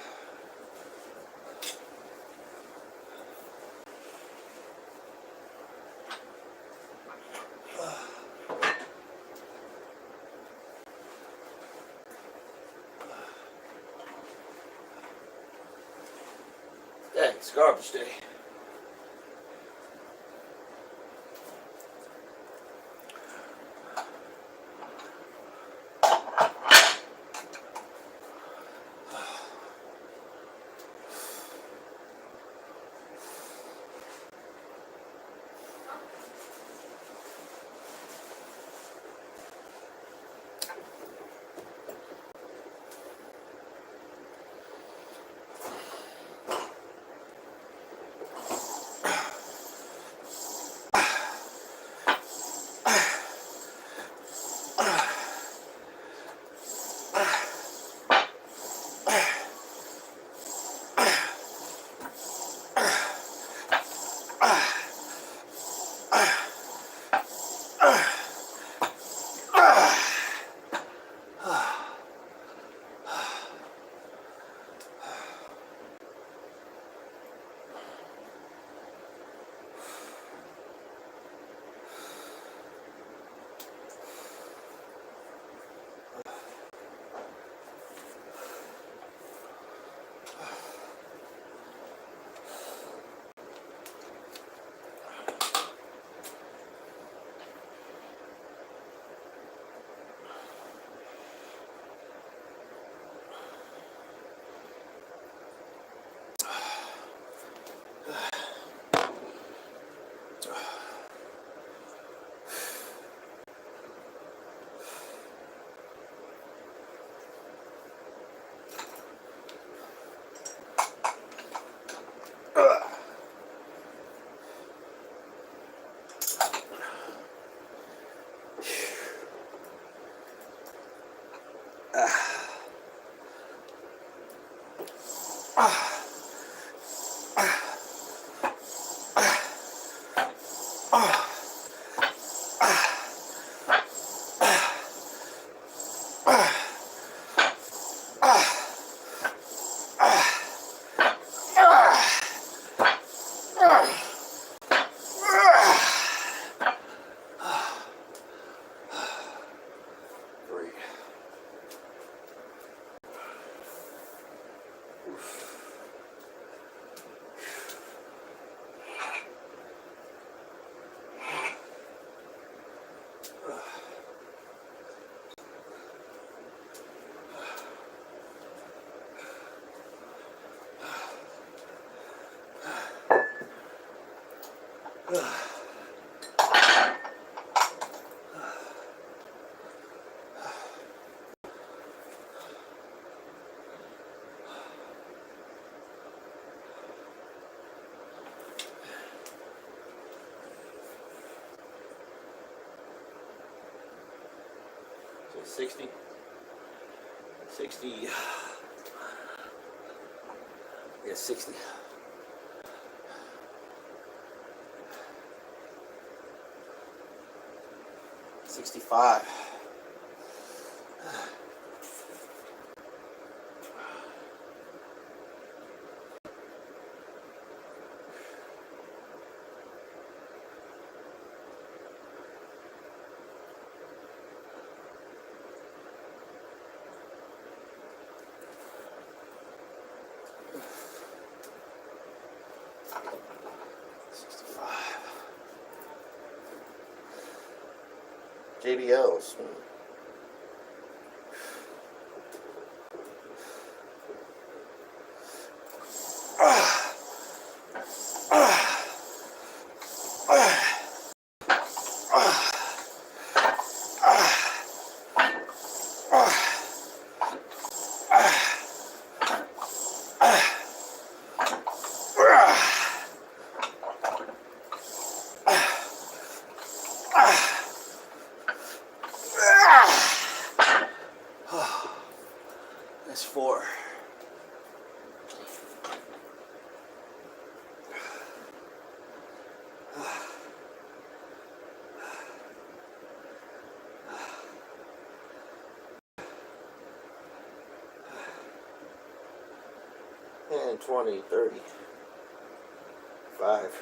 Dang, it's garbage day. 60. 60. Yeah, 60. 65. 65. JBLs. That's 4. And 20, 30. 5.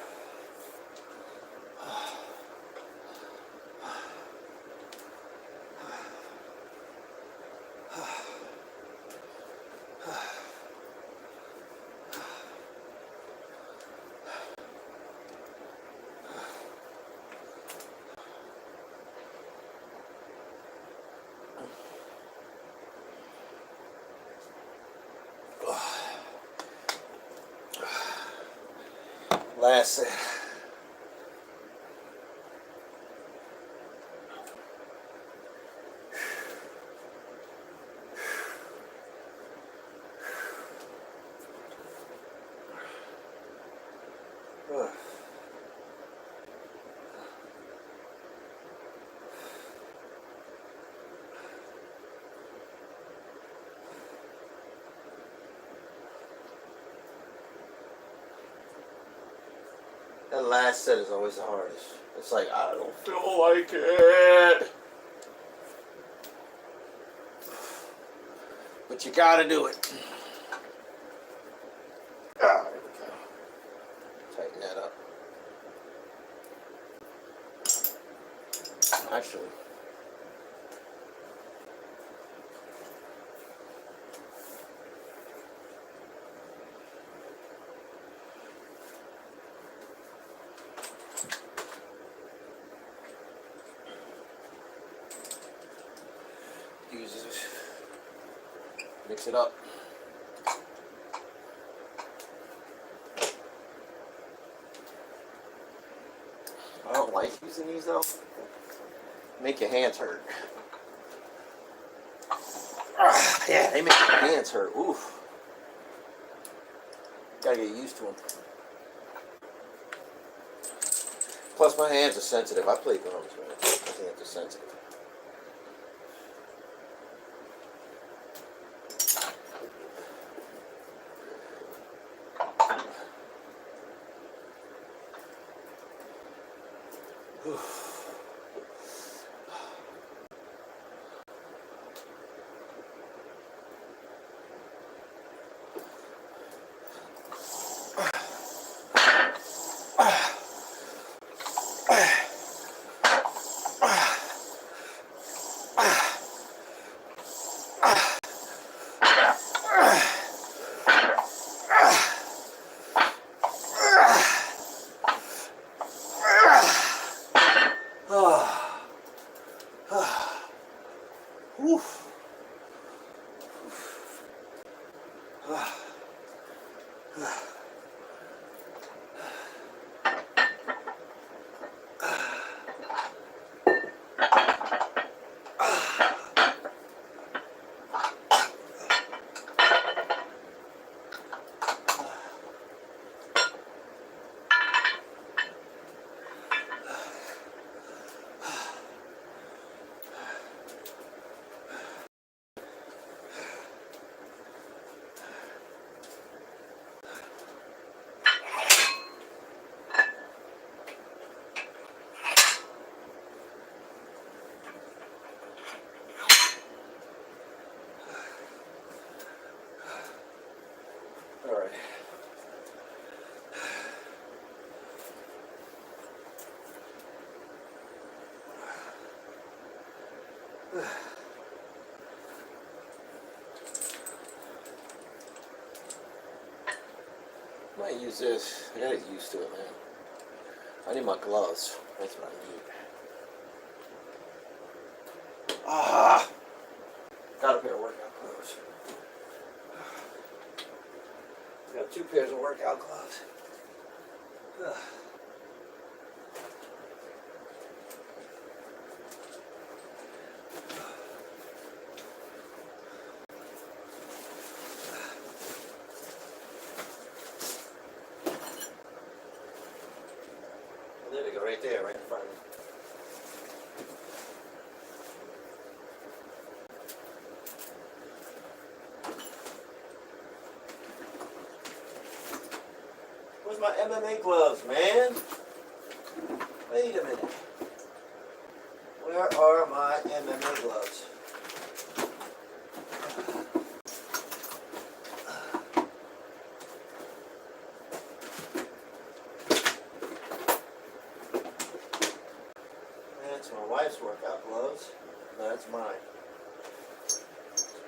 Last set. That last set is always the hardest. It's like, I don't feel like it. But you gotta do it. Ah, there we go. Tighten that up. Actually, use this. Mix it up. I don't like using these though. Make your hands hurt. Yeah, they make your hands hurt. Oof. Gotta get used to them. Plus, my hands are sensitive. I play drums, man. My hands are sensitive. All right. Might use this. I gotta get used to it, man. I need my gloves. That's what I need. Ah! Got a pair of workout clothes. Got 2 pairs of workout gloves. There we go, right there, right in front of me. Where's my MMA gloves, man? Wait a minute. Where are my MMA gloves? That's my wife's workout gloves. That's mine.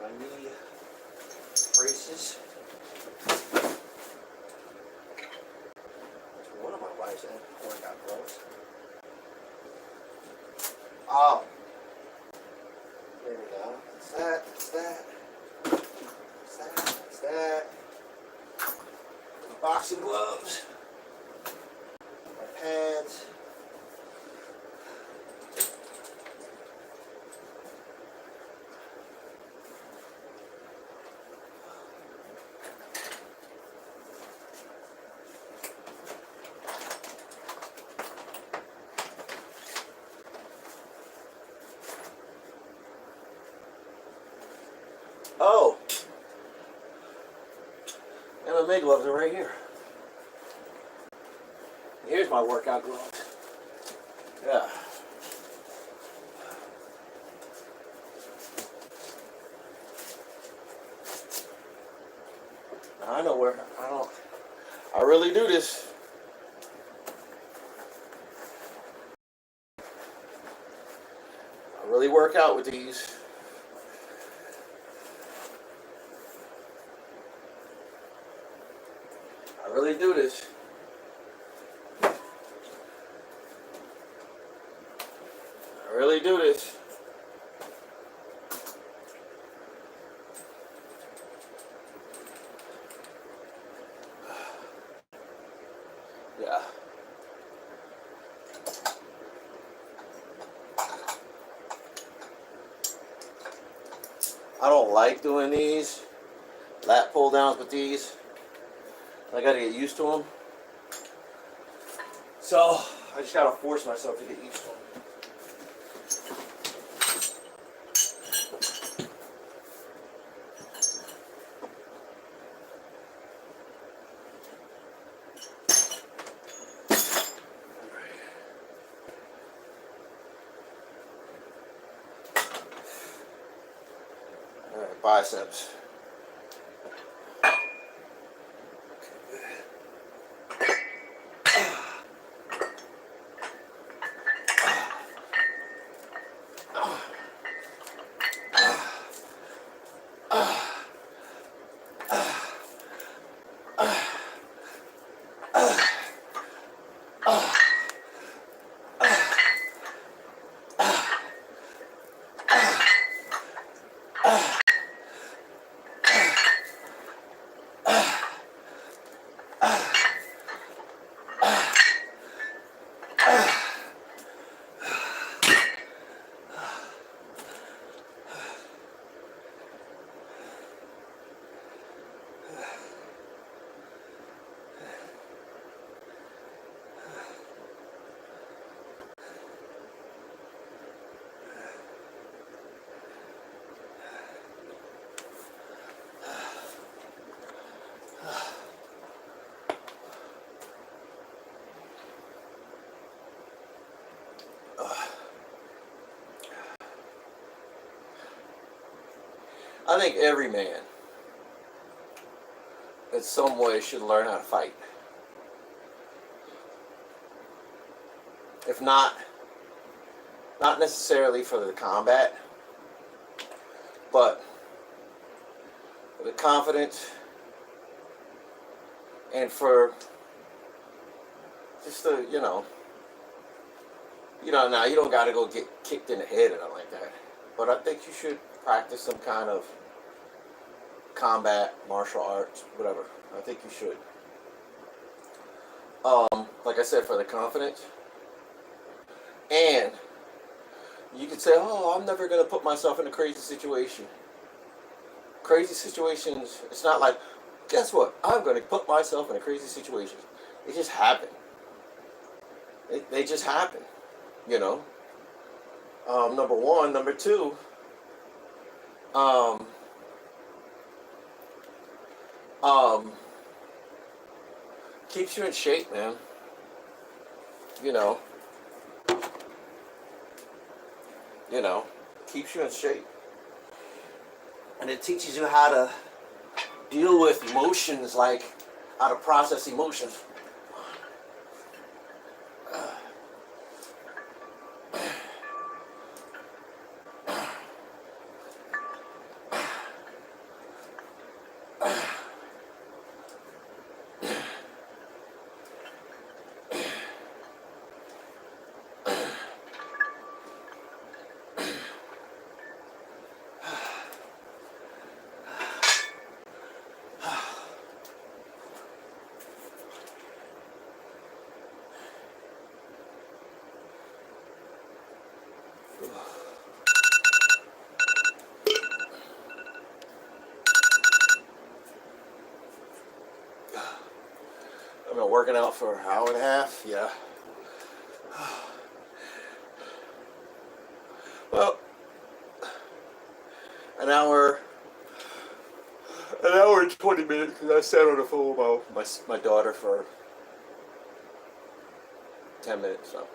My knee braces. That's one of my wife's workout gloves. Oh. There we go. That's that. That's that. That's that. That's that. My boxing gloves. My pads. Oh, MMA gloves are right here. Here's my workout gloves. Yeah. I know where. I really do this. I really work out with these. I really do this. I really do this. Yeah. I don't like doing these lat pull downs with these. I gotta get used to them. So I just gotta force myself to get used to them. biceps. I think every man in some way should learn how to fight. If not necessarily for the combat, but for the confidence and for just the, now you don't got to go get kicked in the head or nothing like that. But I think you should practice some kind of combat, martial arts, whatever. I think you should. Like I said, for the confidence. And you could say, oh, I'm never going to put myself in a crazy situation. Crazy situations, it's not like, guess what? I'm going to put myself in a crazy situation. It just happen. They just happen, Number one. Number two, keeps you in shape, man. Keeps you in shape. And it teaches you how to deal with emotions, like how to process emotions. I've been working out for an hour and a half. Yeah. Well, an hour and 20 minutes because I sat on the phone with my daughter for 10 minutes. So.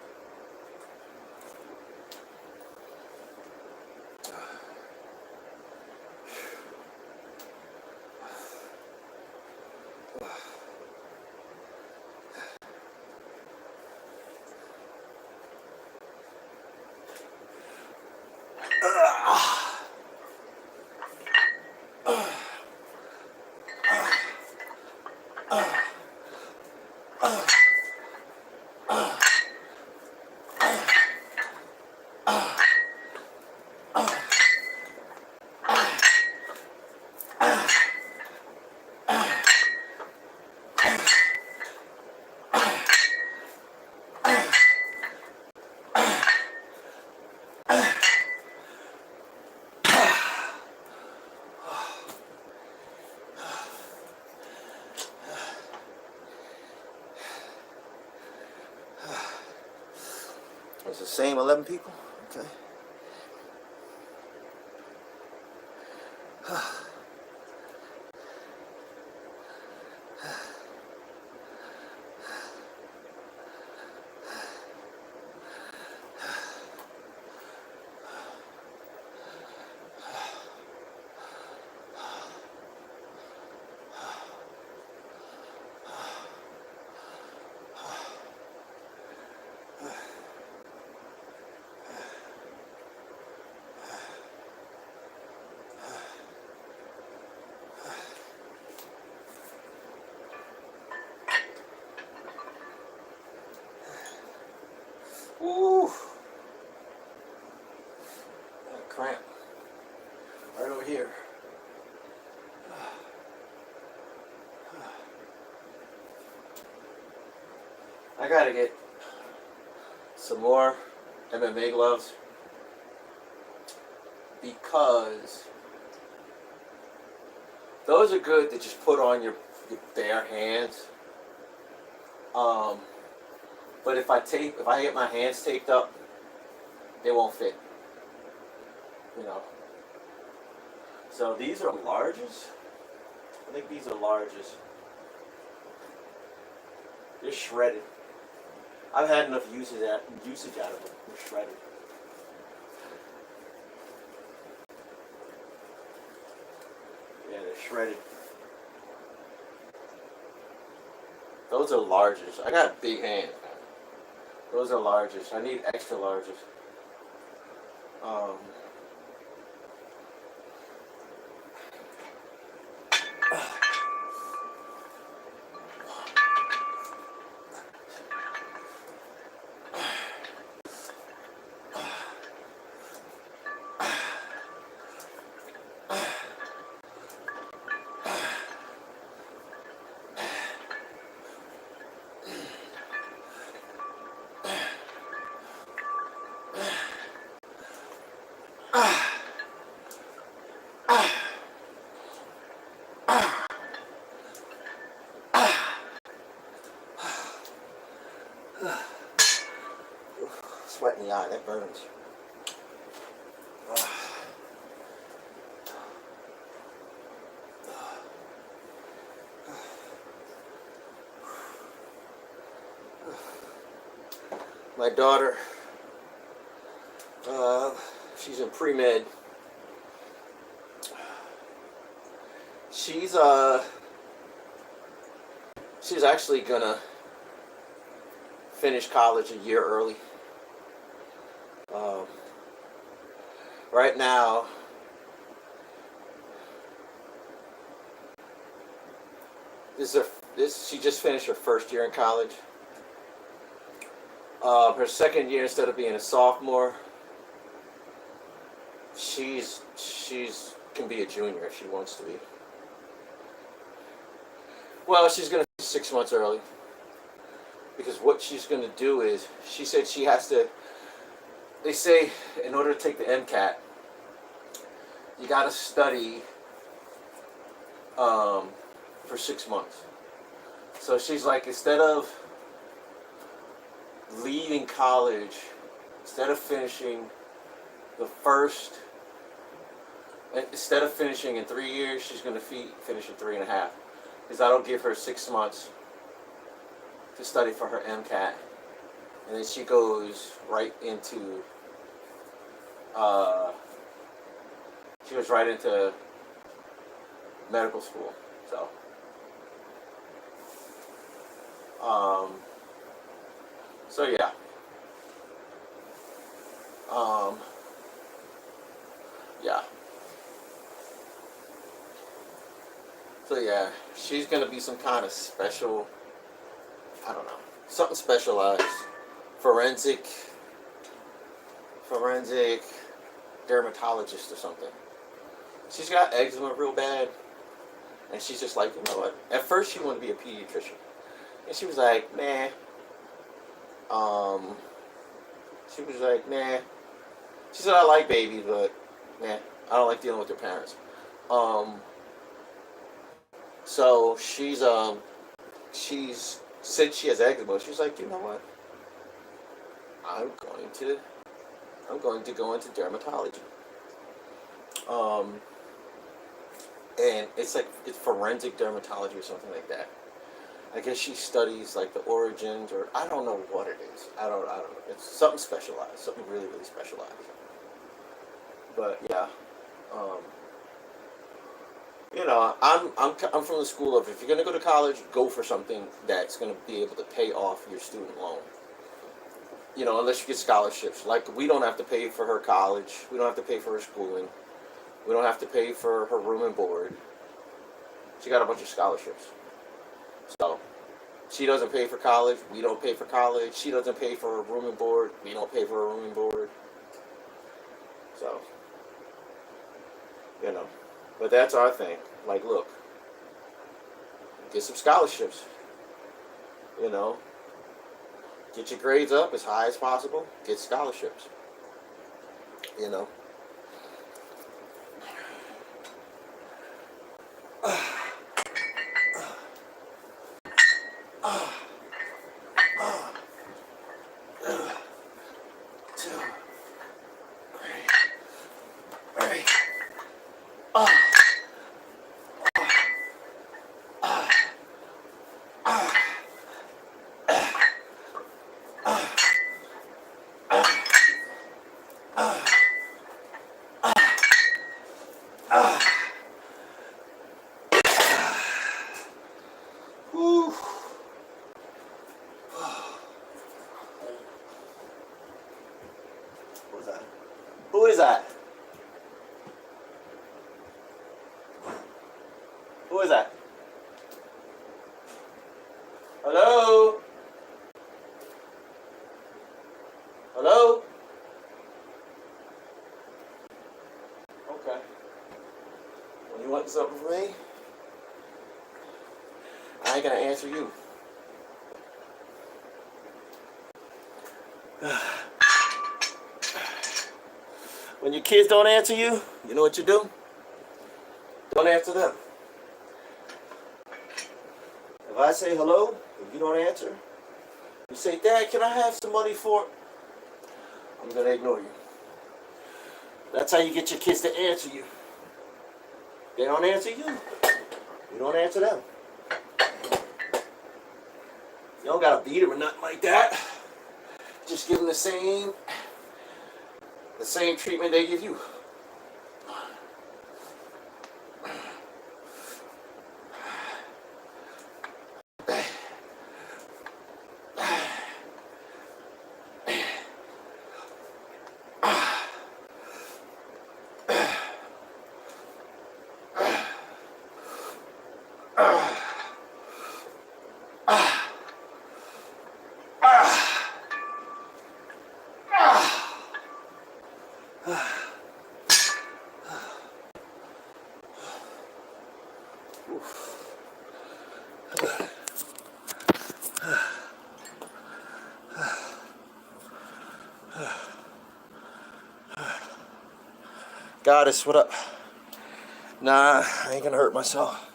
It's the same 11 people? Okay. cramp. Right over here. I gotta get some more MMA gloves because those are good to just put on your bare hands. But if I get my hands taped up, they won't fit. You know. So these are larges. I think these are larges. They're shredded. I've had enough usage out of them. They're shredded. Yeah, they're shredded. Those are larges. I got big hands. Those are larges. I need extra larges. Sweat in the eye, that burns. My daughter, she's in pre-med. She's actually gonna finish college a year early. Right now, she just finished her first year in college. Her second year, instead of being a sophomore, she's can be a junior if she wants to be. Well, she's gonna be 6 months early because what she's gonna do is she said she has to. They say in order to take the MCAT, you gotta study for 6 months. So she's like, instead of leaving college, instead of finishing in 3 years, she's going to finish in 3.5, because that'll give her 6 months to study for her MCAT, and then she goes right into medical school. So yeah. Yeah. So yeah, she's gonna be some kind of special, I don't know, something specialized, forensic dermatologist or something. She's got eczema real bad, and she's just like, you know what? At first, she wanted to be a pediatrician, and she was like, nah. She was like, nah. She said, I like babies, but nah, I don't like dealing with their parents. So she's since she has eczema, she's like, you know what? I'm going to go into dermatology. And it's forensic dermatology or something like that. I guess she studies like the origins, or I don't know what it is. I don't know. It's something specialized, something really, really specialized. But yeah, you know, I'm from the school of, if you're gonna go to college, go for something that's gonna be able to pay off your student loan. You know, unless you get scholarships. Like, we don't have to pay for her college. We don't have to pay for her schooling. We don't have to pay for her room and board. She got a bunch of scholarships. So, she doesn't pay for college. We don't pay for college. She doesn't pay for her room and board. We don't pay for her room and board. So, you know. But that's our thing. Like, look, get some scholarships, you know. Get your grades up as high as possible. Get scholarships, you know. Whew. Who's that? Who is that? Who is that? Hello? Hello? Okay. Well, you want something from me? I ain't gonna answer you. When your kids don't answer you, you know what you do? Don't answer them. If I say hello, if you don't answer, you say, Dad, can I have some money for it? I'm gonna ignore you. That's how you get your kids to answer you. They don't answer you. You don't answer them. You don't gotta beat them or nothing like that. Just give them the same treatment they give you. Goddess, what up? Nah, I ain't gonna hurt myself.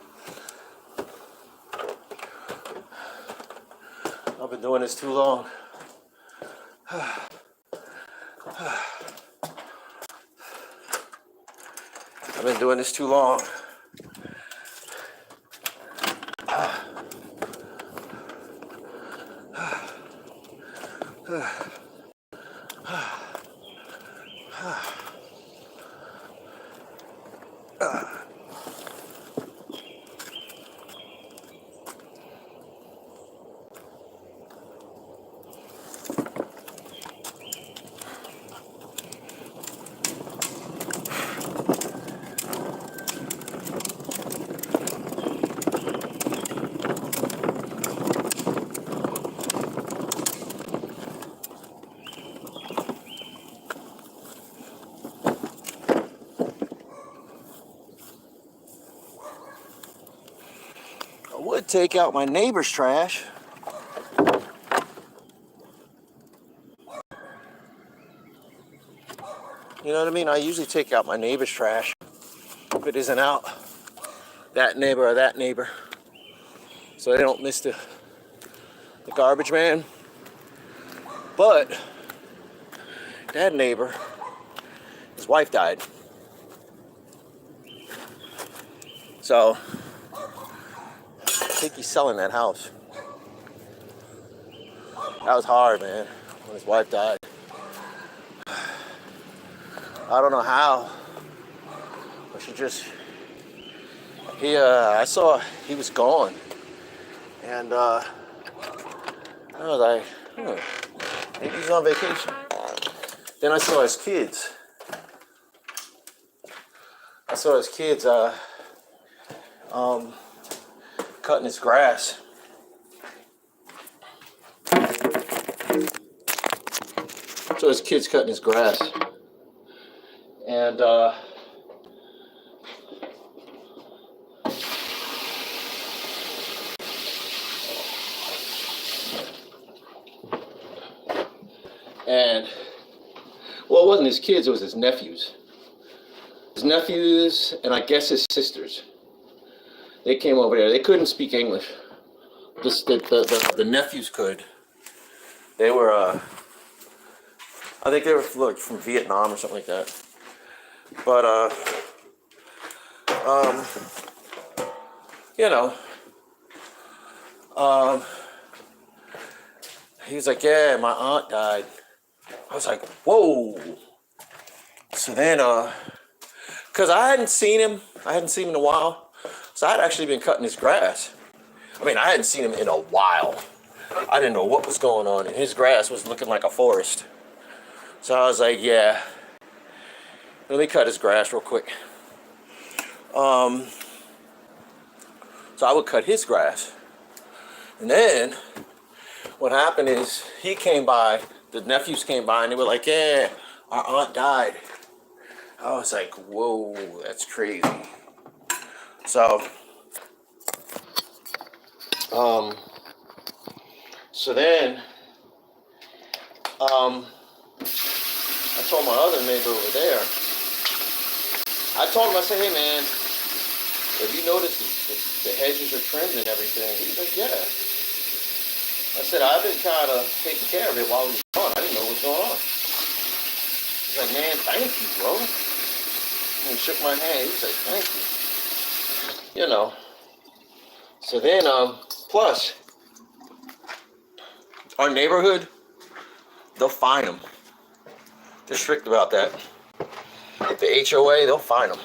I've been doing this too long. I've been doing this too long. I would take out my neighbor's trash. You know what I mean? I usually take out my neighbor's trash if it isn't out. That neighbor or that neighbor. So they don't miss the garbage man. But that neighbor, his wife died. So I think he's selling that house. That was hard, man, when his wife died. I don't know how, but I saw he was gone. And I was like, maybe he's on vacation. Then I saw his kids. Cutting his grass. So his kids cutting his grass. And And, well, it wasn't his kids, it was his nephews. His nephews and I guess his sisters. They came over there. They couldn't speak English. The nephews could. They were, I think they were like, from Vietnam or something like that. But, you know, he was like, yeah, my aunt died. I was like, whoa. So then, because I hadn't seen him in a while. So I'd actually been cutting his grass. I mean, I hadn't seen him in a while. I didn't know what was going on, and his grass was looking like a forest. So I was like, yeah, let me cut his grass real quick. So I would cut his grass. And then what happened is he came by, the nephews came by, and they were like, yeah, our aunt died. I was like, whoa, that's crazy. So, so then, I told my other neighbor over there, I told him, I said, hey man, have you noticed the hedges are trimmed and everything? He was like, yeah. I said, I've been kind of taking care of it while he was gone. I didn't know what was going on. He's like, man, thank you, bro. And he shook my hand. He was like, thank you. You know. So then, plus, our neighborhood, they'll fine them. They're strict about that. If the HOA, they'll fine them.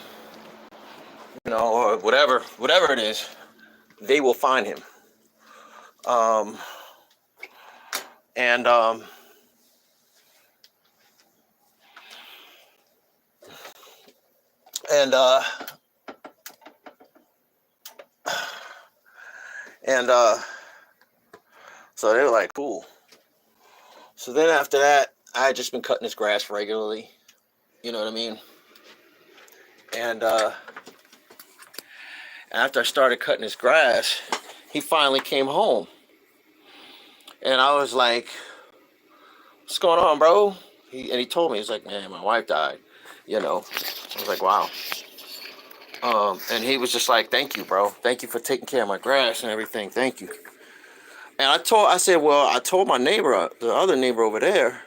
You know, or whatever it is, they will fine him. And so they were like, cool. So then after that, I had just been cutting his grass regularly. You know what I mean? And after I started cutting his grass, he finally came home. And I was like, what's going on, bro? He told me, he was like, man, my wife died. You know, I was like, wow. And he was just like, thank you, bro. Thank you for taking care of my grass and everything. Thank you. And I said, well, I told my neighbor, the other neighbor over there,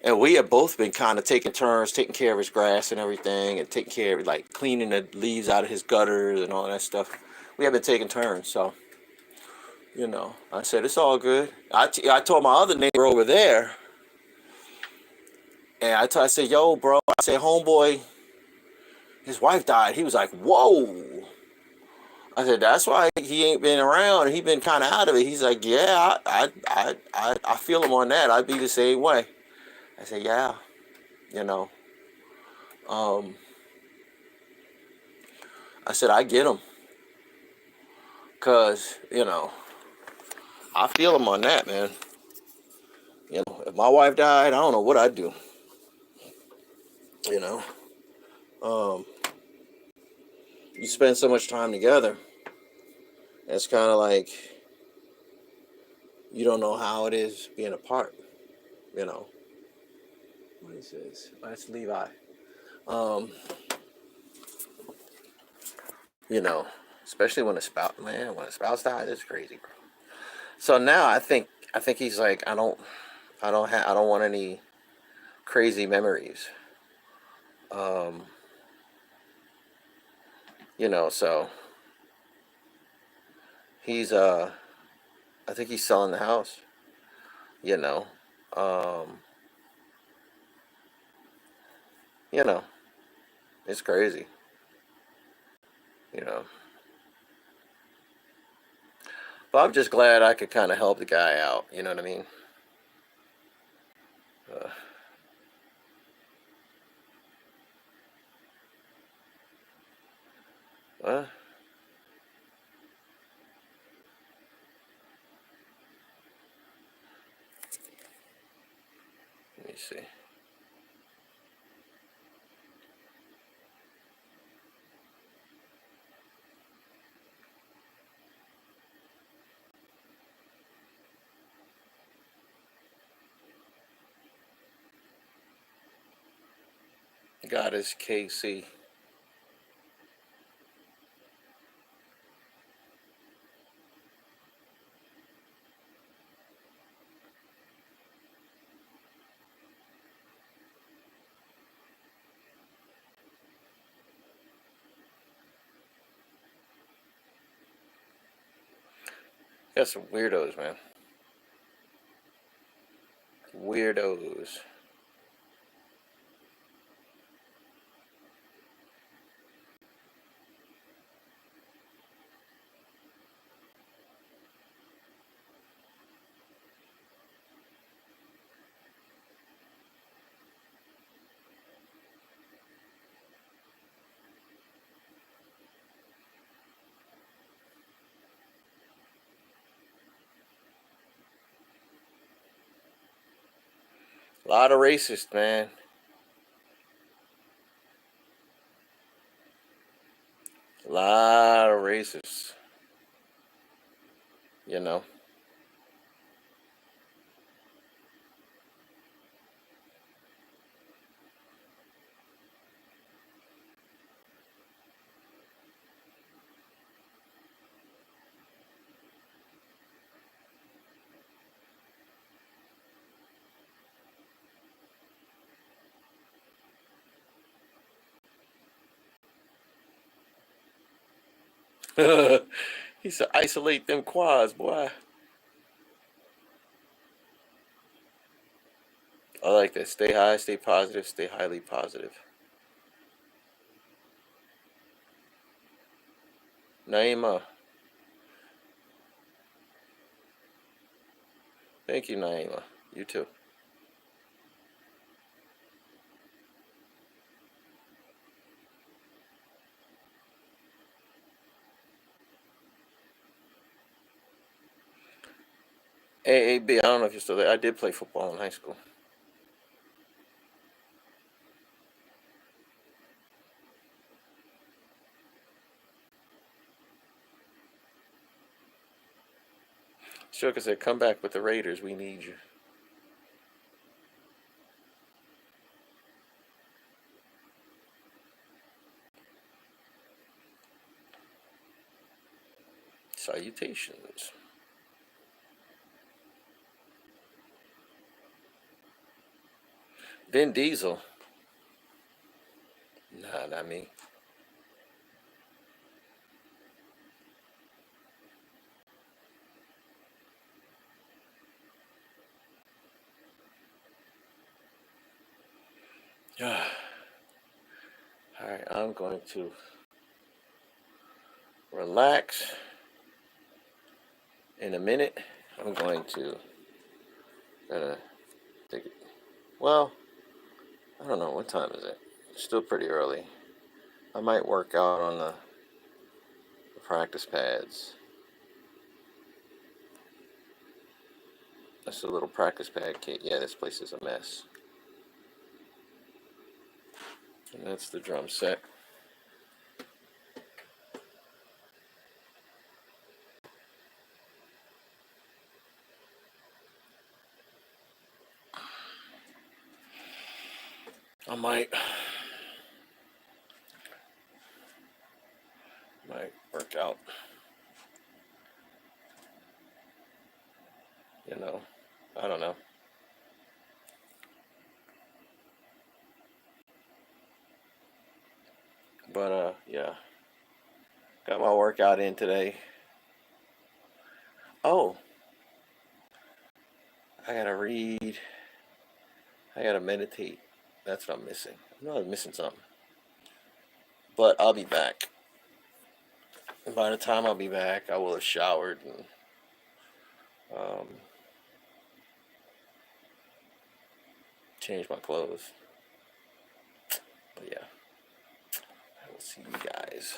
and we have both been kind of taking turns, taking care of his grass and everything, and taking care of, like, cleaning the leaves out of his gutters and all that stuff. We have been taking turns, so, you know, I said, it's all good. I told my other neighbor over there, and I said, yo, bro, I said, homeboy, his wife died. He was like, whoa. I said, that's why he ain't been around. He been kind of out of it. He's like, yeah, I feel him on that. I'd be the same way. I said, yeah, you know. I said, I get him. Because, you know, I feel him on that, man. You know, if my wife died, I don't know what I'd do. You know. You spend so much time together. It's kind of like you don't know how it is being apart, you know. What is this? Oh, that's Levi. You know, especially when a spouse dies, it's crazy, bro. So now I think he's like, I don't want any crazy memories. You know, so he's I think he's selling the house. You know. You know, it's crazy. You know. But I'm just glad I could kind of help the guy out. You know what I mean? What? Let me see. Goddess KC. Got some weirdos, man. Weirdos. A lot of racists, man. A lot of racists. You know. He said, isolate them quads, boy. I like that. Stay high, stay positive, stay highly positive. Naima. Thank you, Naima. You too. AAB, I don't know if you're still there. I did play football in high school. Shook said, come back with the Raiders. We need you. Salutations. Vin Diesel. Nah, not me. Alright, I'm going to relax. In a minute, I'm going to take it. Well, I don't know. What time is it? It's still pretty early. I might work out on the practice pads. That's a little practice pad kit. Yeah, this place is a mess. And that's the drum set. I might work out. You know, I don't know. But yeah, got my workout in today. Oh, I gotta read. I gotta meditate. That's what I'm missing. I know I'm missing something. But I'll be back. And by the time I'll be back, I will have showered and changed my clothes. But yeah, I will see you guys.